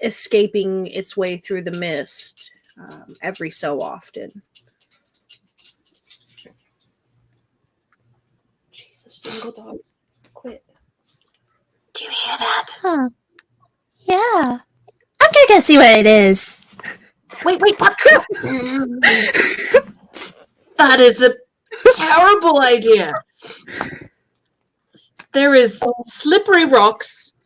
escaping its way through the mist every so often. Jesus, jungle dog, quit. Do you hear that? Huh. Yeah. I'm gonna go see what it is. Wait, what? That is a terrible idea. There is slippery rocks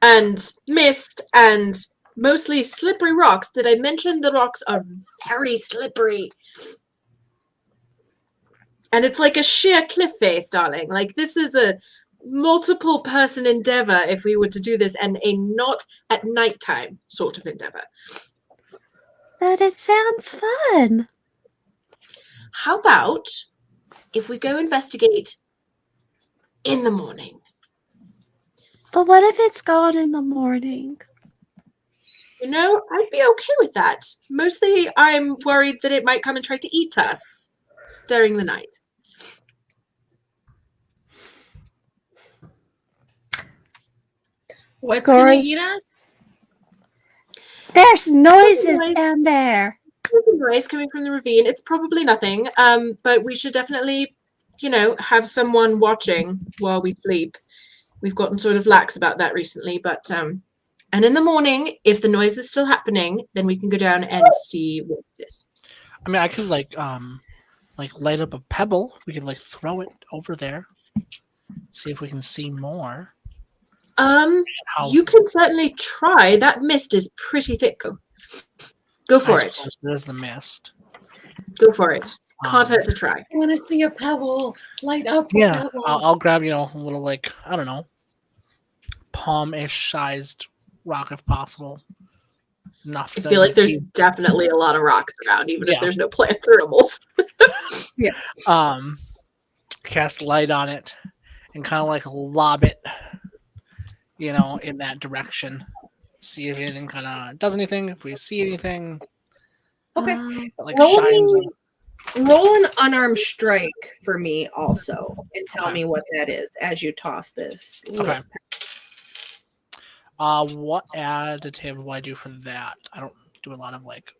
and mist and mostly slippery rocks. Did I mention the rocks are very slippery? And it's like a sheer cliff face, darling. Like this is a multiple person endeavor if we were to do this, and a not at nighttime sort of endeavor. But it sounds fun. How about if we go investigate in the morning? But what if it's gone in the morning? I'd be okay with that. Mostly I'm worried that it might come and try to eat us during the night. What's Cora- gonna eat us? There's noises noise. down there. There's a noise coming from the ravine. It's probably nothing. But we should definitely, have someone watching while we sleep. We've gotten sort of lax about that recently, but and in the morning, if the noise is still happening, then we can go down and see what it is. I mean, I could like light up a pebble. We could like throw it over there. See if we can see more. How You can certainly try. That mist is pretty thick. Go for it. There's the mist. Go for it. Can't hurt to try. I want to see a pebble. Light up a Yeah, pebble. I'll grab a little like I don't know, palm-ish sized rock if possible. Enough. I feel like there's definitely a lot of rocks around, even if there's no plants or animals. Cast light on it and kind of like lob it, in that direction. See if anything kind of does anything. If we see anything, Okay. that, like Roll shines. me- Roll an unarmed strike for me also, and tell me what that is as you toss this. Okay. What additive will I do for that? I don't do a lot of like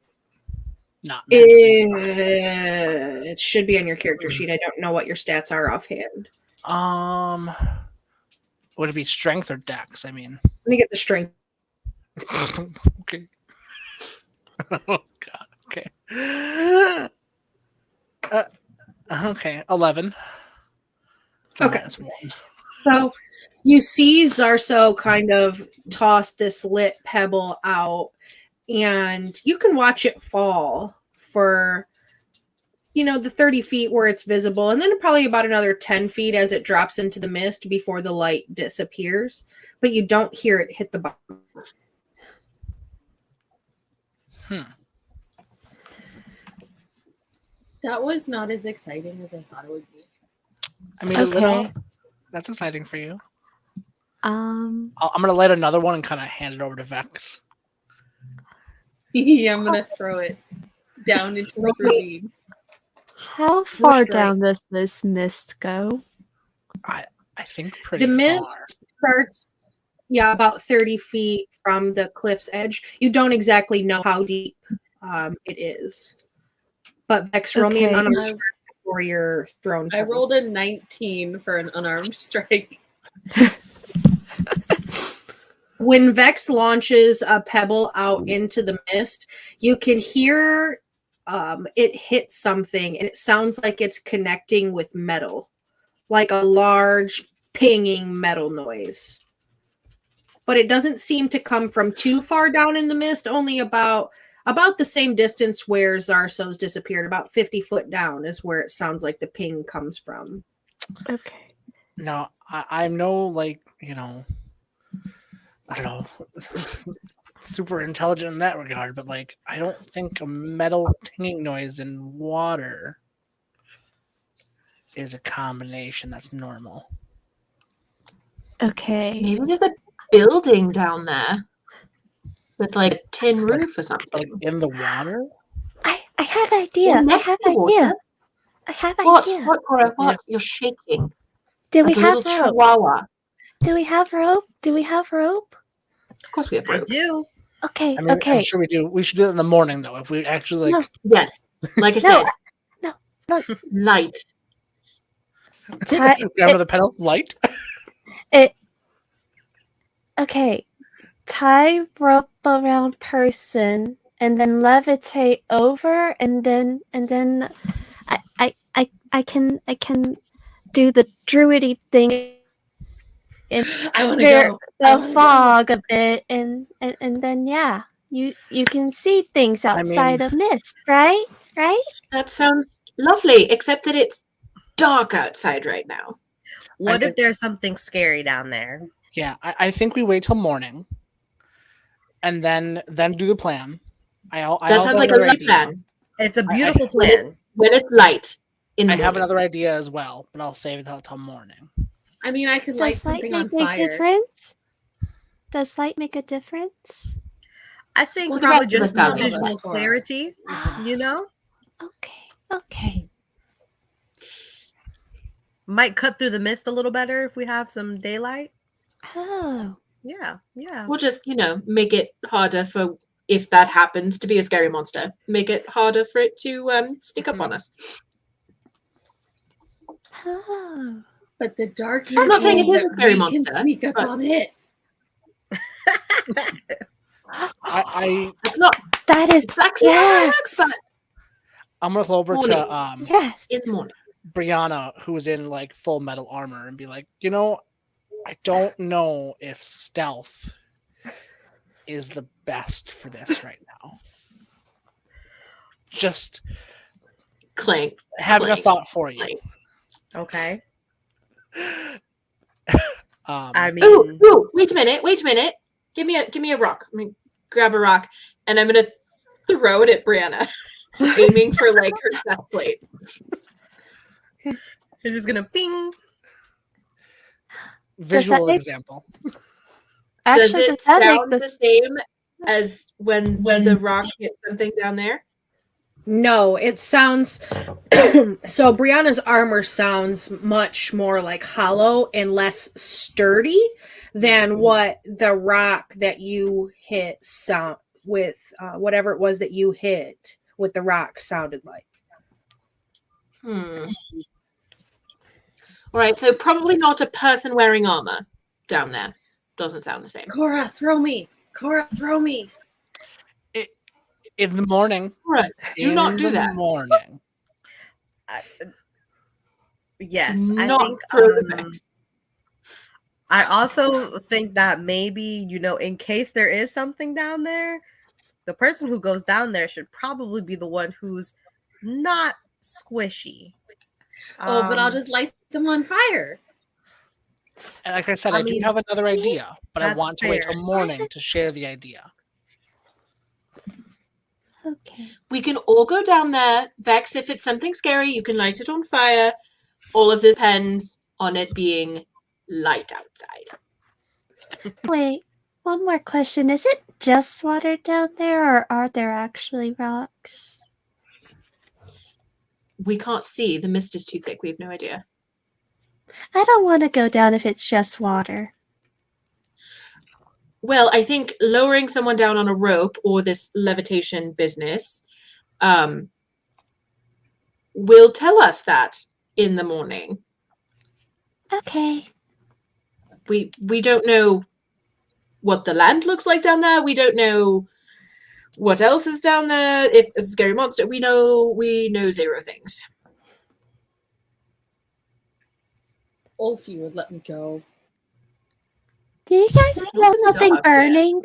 not. It should be on your character sheet. I don't know what your stats are offhand. Would it be strength or dex? I mean, Let me get the strength. okay. Oh God. Okay. Okay. 11. Okay. Minus 1. So you see Zarso kind of toss this lit pebble out, and you can watch it fall for, the 30 feet where it's visible, and then probably about another 10 feet as it drops into the mist before the light disappears. But you don't hear it hit the bottom. That was not as exciting as I thought it would be. I mean, a little. That's exciting for you. Um, I'm gonna light another one and kind of hand it over to Vex. Yeah, I'm gonna throw it down into the ravine. how far strike. down does this mist go? I think pretty. The mist far. starts, about 30 feet from the cliff's edge. You don't exactly know how deep it is. But Vex, roll me an Okay. unarmed strike before you're thrown. I rolled a 19 for an unarmed strike. When Vex launches a pebble out into the mist, you can hear it hit something, and it sounds like it's connecting with metal, like a large pinging metal noise. But it doesn't seem to come from too far down in the mist, only about the same distance where Zarso's disappeared. About 50 foot down is where it sounds like the ping comes from. Okay. Now, I'm no like I don't know, super intelligent in that regard, but like I don't think a metal tinging noise in water is a combination that's normal. Okay. Maybe there's a building down there with like a tin roof or something. Like in the water? I have idea. I next have to water? idea. I have What? idea. What, Cora? What? Yes. You're shaking. Do we Like a have little rope? chihuahua. Do we have rope? Do we have rope? Of course we have I rope. do. Okay. I mean, okay. I'm sure we do. We should do it in the morning though. If we actually like, Yes. Like I No, said. no, look. Light. grab the pedal light. Okay. Tie rope around person and then levitate over and then I can do the druidy thing and I want to clear go. I the wanna fog a bit and then you can see things I outside mean- of mist, right? Right? That sounds lovely, except that it's dark outside right now. What I if there's something scary down there? Yeah, I think we wait till morning, and then do the plan. I That also sounds like a have another good idea. plan. It's a beautiful When plan. when it's light in the I have morning. another idea as well, but I'll save it till morning. I mean, I could light Does light something on make a fire. difference? Does light make a difference? I think Well, the probably rest of us just don't some know visual that. clarity, you know? Okay. Might cut through the mist a little better if we have some daylight. Oh, Yeah. We'll just, make it harder for if that happens to be a scary monster. Make it harder for it to sneak up on us. Oh. But the darkness I'm not saying it means is a that scary we can monster, sneak up but- on it. I It's not That is exactly how that yes. works, but I'm gonna go over Morning. to Yes. in the morning. Brianna, who is in like full metal armor, and be like, I don't know if stealth is the best for this right now. Just Clank. having a Clank. thought for you. Clank. Okay. Um, I mean, Ooh, wait a minute. Give me a rock. I'm gonna grab a rock and I'm gonna throw it at Brianna, aiming for like her chest plate. it's just gonna ping. visual make- example. Does Actually, it that sound make the same as when the rock hits something down there? No, it sounds so Brianna's armor sounds much more like hollow and less sturdy than what the rock that you hit sound with whatever it was that you hit with the rock sounded like. All right, so probably not a person wearing armor down there. Doesn't sound the same. Cora, throw me. In the morning. Right. Do not do in the that. morning. Yes, Do I not think. throw the Vex. I also think that maybe in case there is something down there, the person who goes down there should probably be the one who's not squishy. But I'll just light them on fire. And like I said, I do mean, have another idea, but I that's want to wait fair. till morning to share the idea. Okay. We can all go down there. Vex, if it's something scary, you can light it on fire. All of this depends on it being light outside. Wait, one more question. Is it just water down there, or are there actually rocks? We can't see. The mist is too thick. We have no idea. I don't want to go down if it's just water. Well, I think lowering someone down on a rope or this levitation business will tell us that in the morning. Okay. We don't know what the land looks like down there. We don't know what else is down there. If it's a scary monster, we know zero things. Ulfie would let me go. Do you guys What's smell in the something dark there? burning?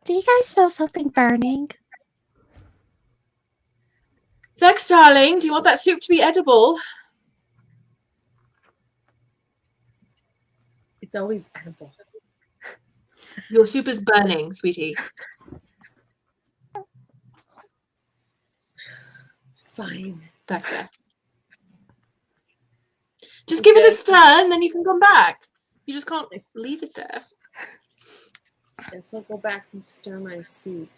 Do you guys smell something burning? Vex, darling, do you want that soup to be edible? It's always edible. Your soup is burning, sweetie. Fine. Back there. Just give it a stir and then you can come back. You just can't leave it there. Guess I'll go back and stir my soup.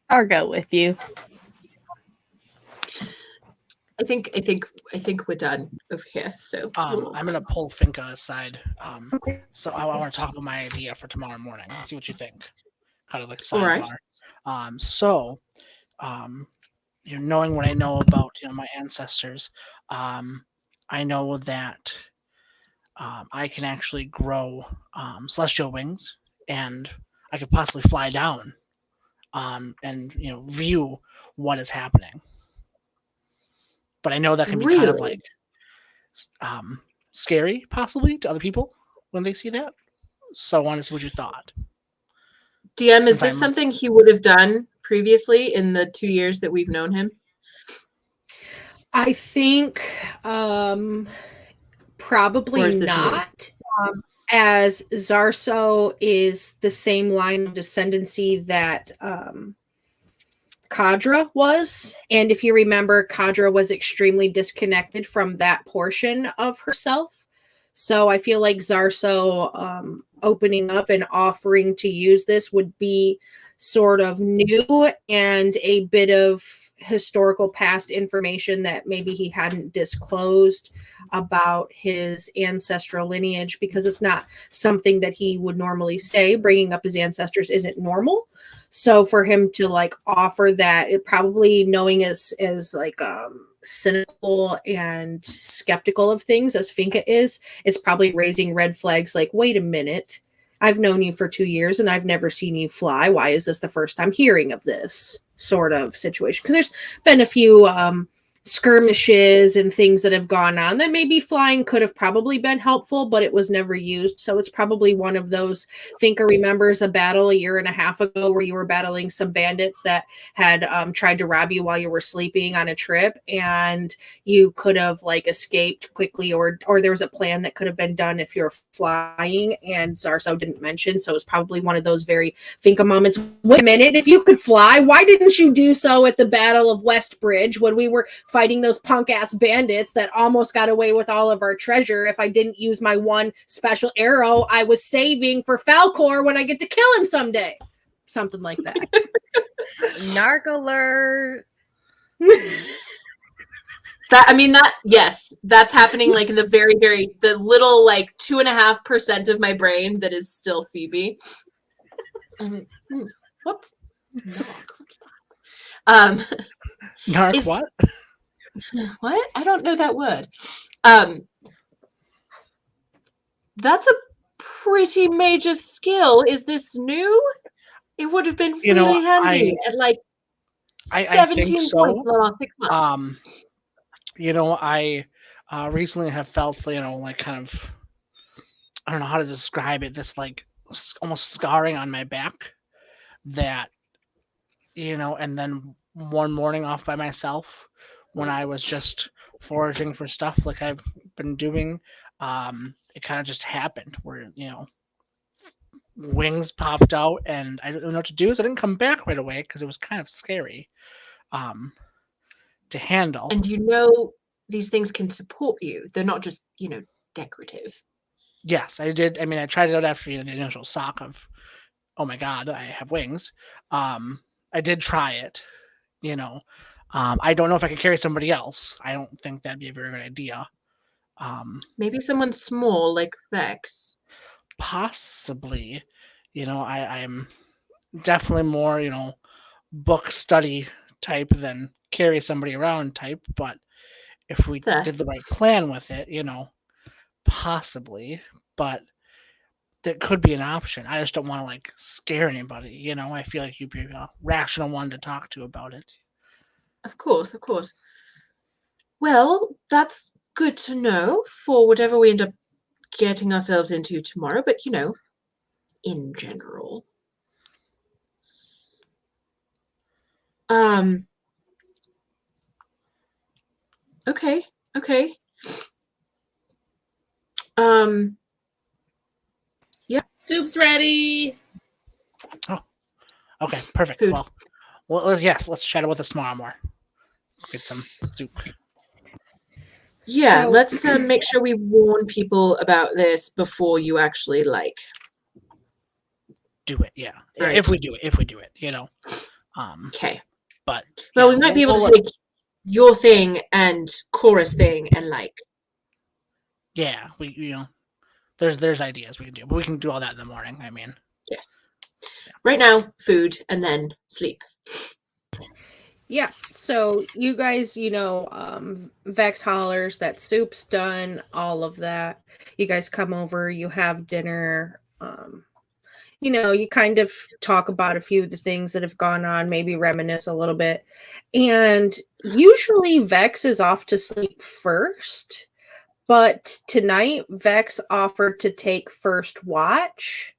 I'll go with you. I think we're done over here. So I'm gonna pull Finca aside. So I want to talk about my idea for tomorrow morning. See what you think. Kind of like All right. sidebar. Knowing what I know about my ancestors, I know that I can actually grow celestial wings, and I could possibly fly down, and view what is happening. But I know that can be kind of Really? like scary, possibly, to other people when they see that. So I want to see what you thought. DM, is Since this I'm- something he would have done previously in the 2 years that we've known him? I think probably Or is this new? not. As Zarso is the same line of descendancy that Kadra was. And if you remember, Kadra was extremely disconnected from that portion of herself. So I feel like Zarso opening up and offering to use this would be sort of new and a bit of historical past information that maybe he hadn't disclosed about his ancestral lineage, because it's not something that he would normally say. Bringing up his ancestors isn't normal. So for him to like offer that, it probably, knowing as like cynical and skeptical of things as Finka is, it's probably raising red flags like, wait a minute, I've known you for 2 years and I've never seen you fly. Why is this the first time hearing of this sort of situation? Because there's been a few skirmishes and things that have gone on that maybe flying could have probably been helpful, but it was never used. So it's probably one of those. Finka remembers a battle 1.5 years ago where you were battling some bandits that had tried to rob you while you were sleeping on a trip, and you could have like escaped quickly, or there was a plan that could have been done if you're flying, and Zarso didn't mention. So it's probably one of those very Finka moments. Wait a minute, if you could fly, why didn't you do so at the Battle of Westbridge when we were fighting those punk ass bandits that almost got away with all of our treasure? If I didn't use my one special arrow I was saving for Falcor when I get to kill him someday. Something like that. Narc alert. Yes, that's happening like in the the little like 2.5% of my brain that is still Phoebe. What's narc? What's that? Narc what? What? I don't know that word. That's a pretty major skill. Is this new? It would have been really handy at like 17 think so. points in the last 6 months. I recently have felt, like kind of, I don't know how to describe it, this like almost scarring on my back that, and then one morning off by myself when I was just foraging for stuff like I've been doing, it kind of just happened where, wings popped out and I didn't know what to do, so I didn't come back right away because it was kind of scary to handle. And these things can support you. They're not just, decorative. Yes, I did. I mean, I tried it out after the initial shock of, oh my god, I have wings. I did try it, I don't know if I could carry somebody else. I don't think that'd be a very good idea. Maybe someone small like Vex. Possibly. I'm definitely more, book study type than carry somebody around type, but if we did the right plan with it, possibly, but that could be an option. I just don't want to like scare anybody, I feel like you'd be a rational one to talk to about it. Of course. Well, that's good to know for whatever we end up getting ourselves into tomorrow, but in general. Okay. Yeah. Soup's ready. Oh, okay, perfect. Food. Well, let's chat about this tomorrow more. Get some soup. Yeah, let's make sure we warn people about this before you actually do it. Yeah, right. if we do it, Okay. But we might be able to take your thing and Cora's thing and yeah, we there's ideas we can do, but we can do all that in the morning. I mean, yes. Yeah. Right now, food and then sleep. Yeah, so you guys, Vex hollers that soup's done, all of that. You guys come over, you have dinner. You kind of talk about a few of the things that have gone on, maybe reminisce a little bit. And usually Vex is off to sleep first, but tonight Vex offered to take first watch,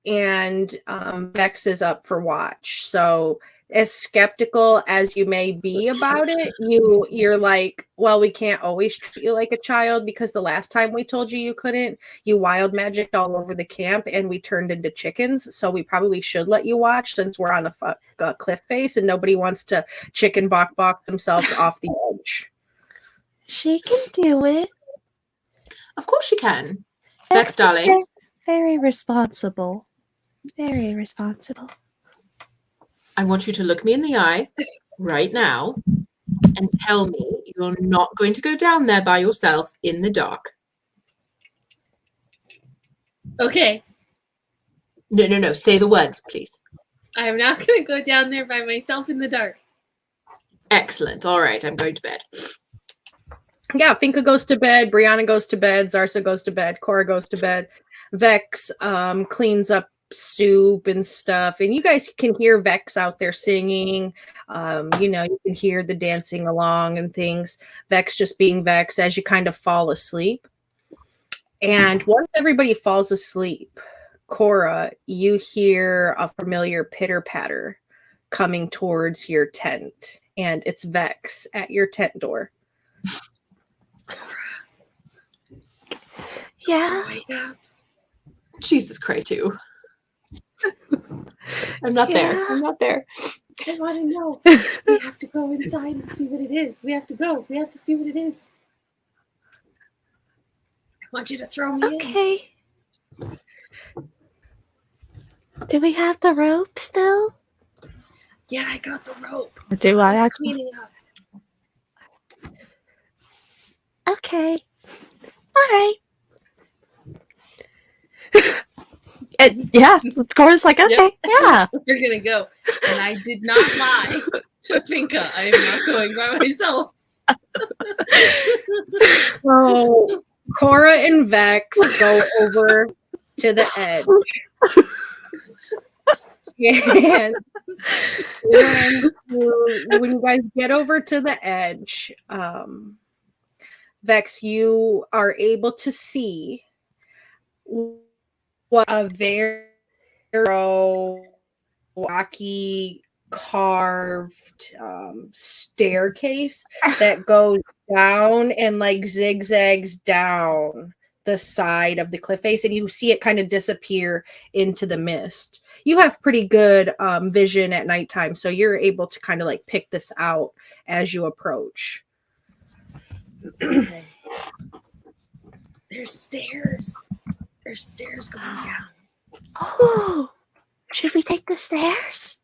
and Vex is up for watch. So as skeptical as you may be about it, you're like, well, we can't always treat you like a child, because the last time we told you couldn't, you wild magicked all over the camp and we turned into chickens. So we probably should let you watch, since we're on a cliff face and nobody wants to chicken bok themselves off the edge. She can do it. Of course she can. Vex, darling. Very responsible. Very responsible. I want you to look me in the eye right now and tell me you're not going to go down there by yourself in the dark. Okay. No. Say the words, please. I'm not going to go down there by myself in the dark. Excellent. All right, I'm going to bed. Yeah, Finka goes to bed, Brianna goes to bed, Zarsa goes to bed, Cora goes to bed, Vex cleans up soup and stuff, and you guys can hear Vex out there singing. You know, you can hear the dancing along and things. Vex just being Vex as you kind of fall asleep. And once everybody falls asleep, Cora, you hear a familiar pitter patter coming towards your tent, and it's Vex at your tent door. Yeah. Wake up. Jesus Christ, too. I'm not there. Yeah. I'm not there. I want to know. We have to go inside and see what it is. We have to go. We have to see what it is. I want you to throw me in. Okay. Do we have the rope still? Yeah, I got the rope. Or do I I'm actually? cleaning up. Okay. All right. And yeah, of course, like, okay, yeah. We're going to go. And I did not lie to Finka. I am not going by myself. So Cora and Vex go over to the edge. And when you guys get over to the edge, Vex, you are able to see what a very rocky carved staircase that goes down and like zigzags down the side of the cliff face, and you see it kind of disappear into the mist. You have pretty good vision at nighttime, so you're able to kind of like pick this out as you approach. Okay. There's stairs. There's stairs going down. Oh, should we take the stairs?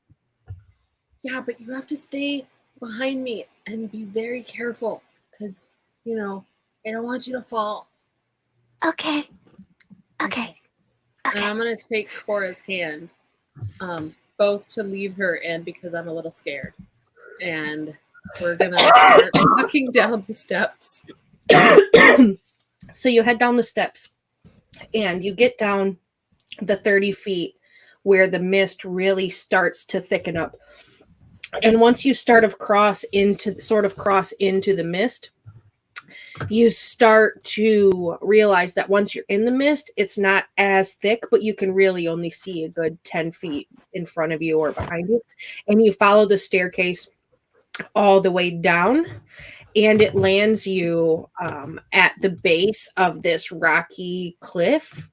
Yeah, but you have to stay behind me and be very careful because, you know, I don't want you to fall. Okay. Okay. And Okay. I'm going to take Cora's hand, both to lead her and because I'm a little scared. And we're going to start walking down the steps. So you head down the steps and you get down the 30 feet where the mist really starts to thicken up. And once you sort of cross into the mist, you start to realize that once you're in the mist, it's not as thick, but you can really only see a good 10 feet in front of you or behind you. And you follow the staircase all the way down, and it lands you at the base of this rocky cliff.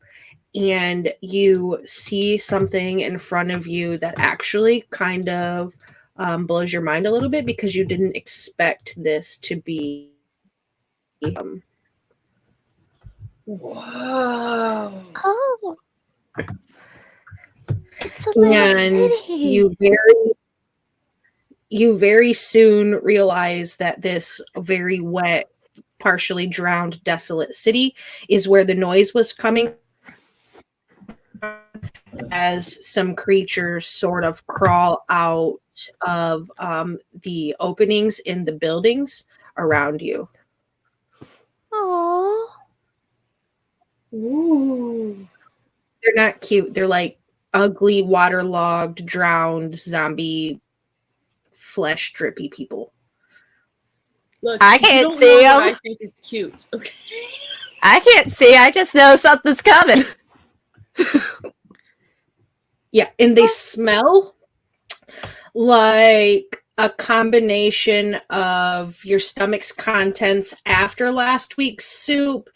And you see something in front of you that actually kind of blows your mind a little bit because you didn't expect this to be. Whoa. Oh. It's a little And city. you very soon realize that this very wet, partially drowned, desolate city is where the noise was coming as some creatures sort of crawl out of the openings in the buildings around you. Oh. Ooh. They're not cute. They're like ugly, waterlogged, drowned, zombie, flesh drippy people. Look, I you can't don't see know what 'em. I think is cute. Okay. I can't see. I just know something's coming. Yeah, and they smell like a combination of your stomach's contents after last week's soup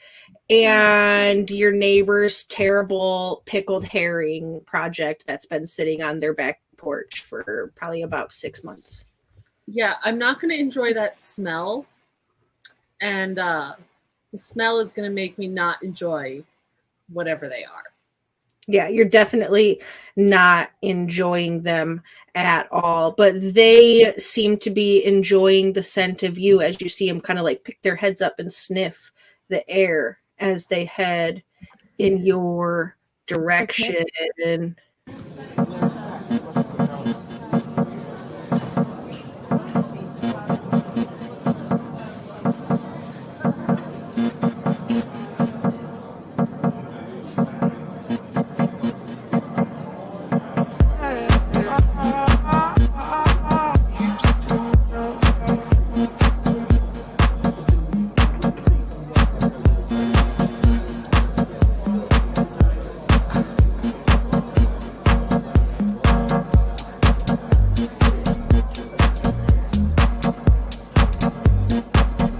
and your neighbor's terrible pickled herring project that's been sitting on their back porch for probably about 6 months. Yeah, I'm not going to enjoy that smell. And the smell is going to make me not enjoy whatever they are. Yeah, you're definitely not enjoying them at all, but they seem to be enjoying the scent of you as you see them kind of like pick their heads up and sniff the air as they head in your direction.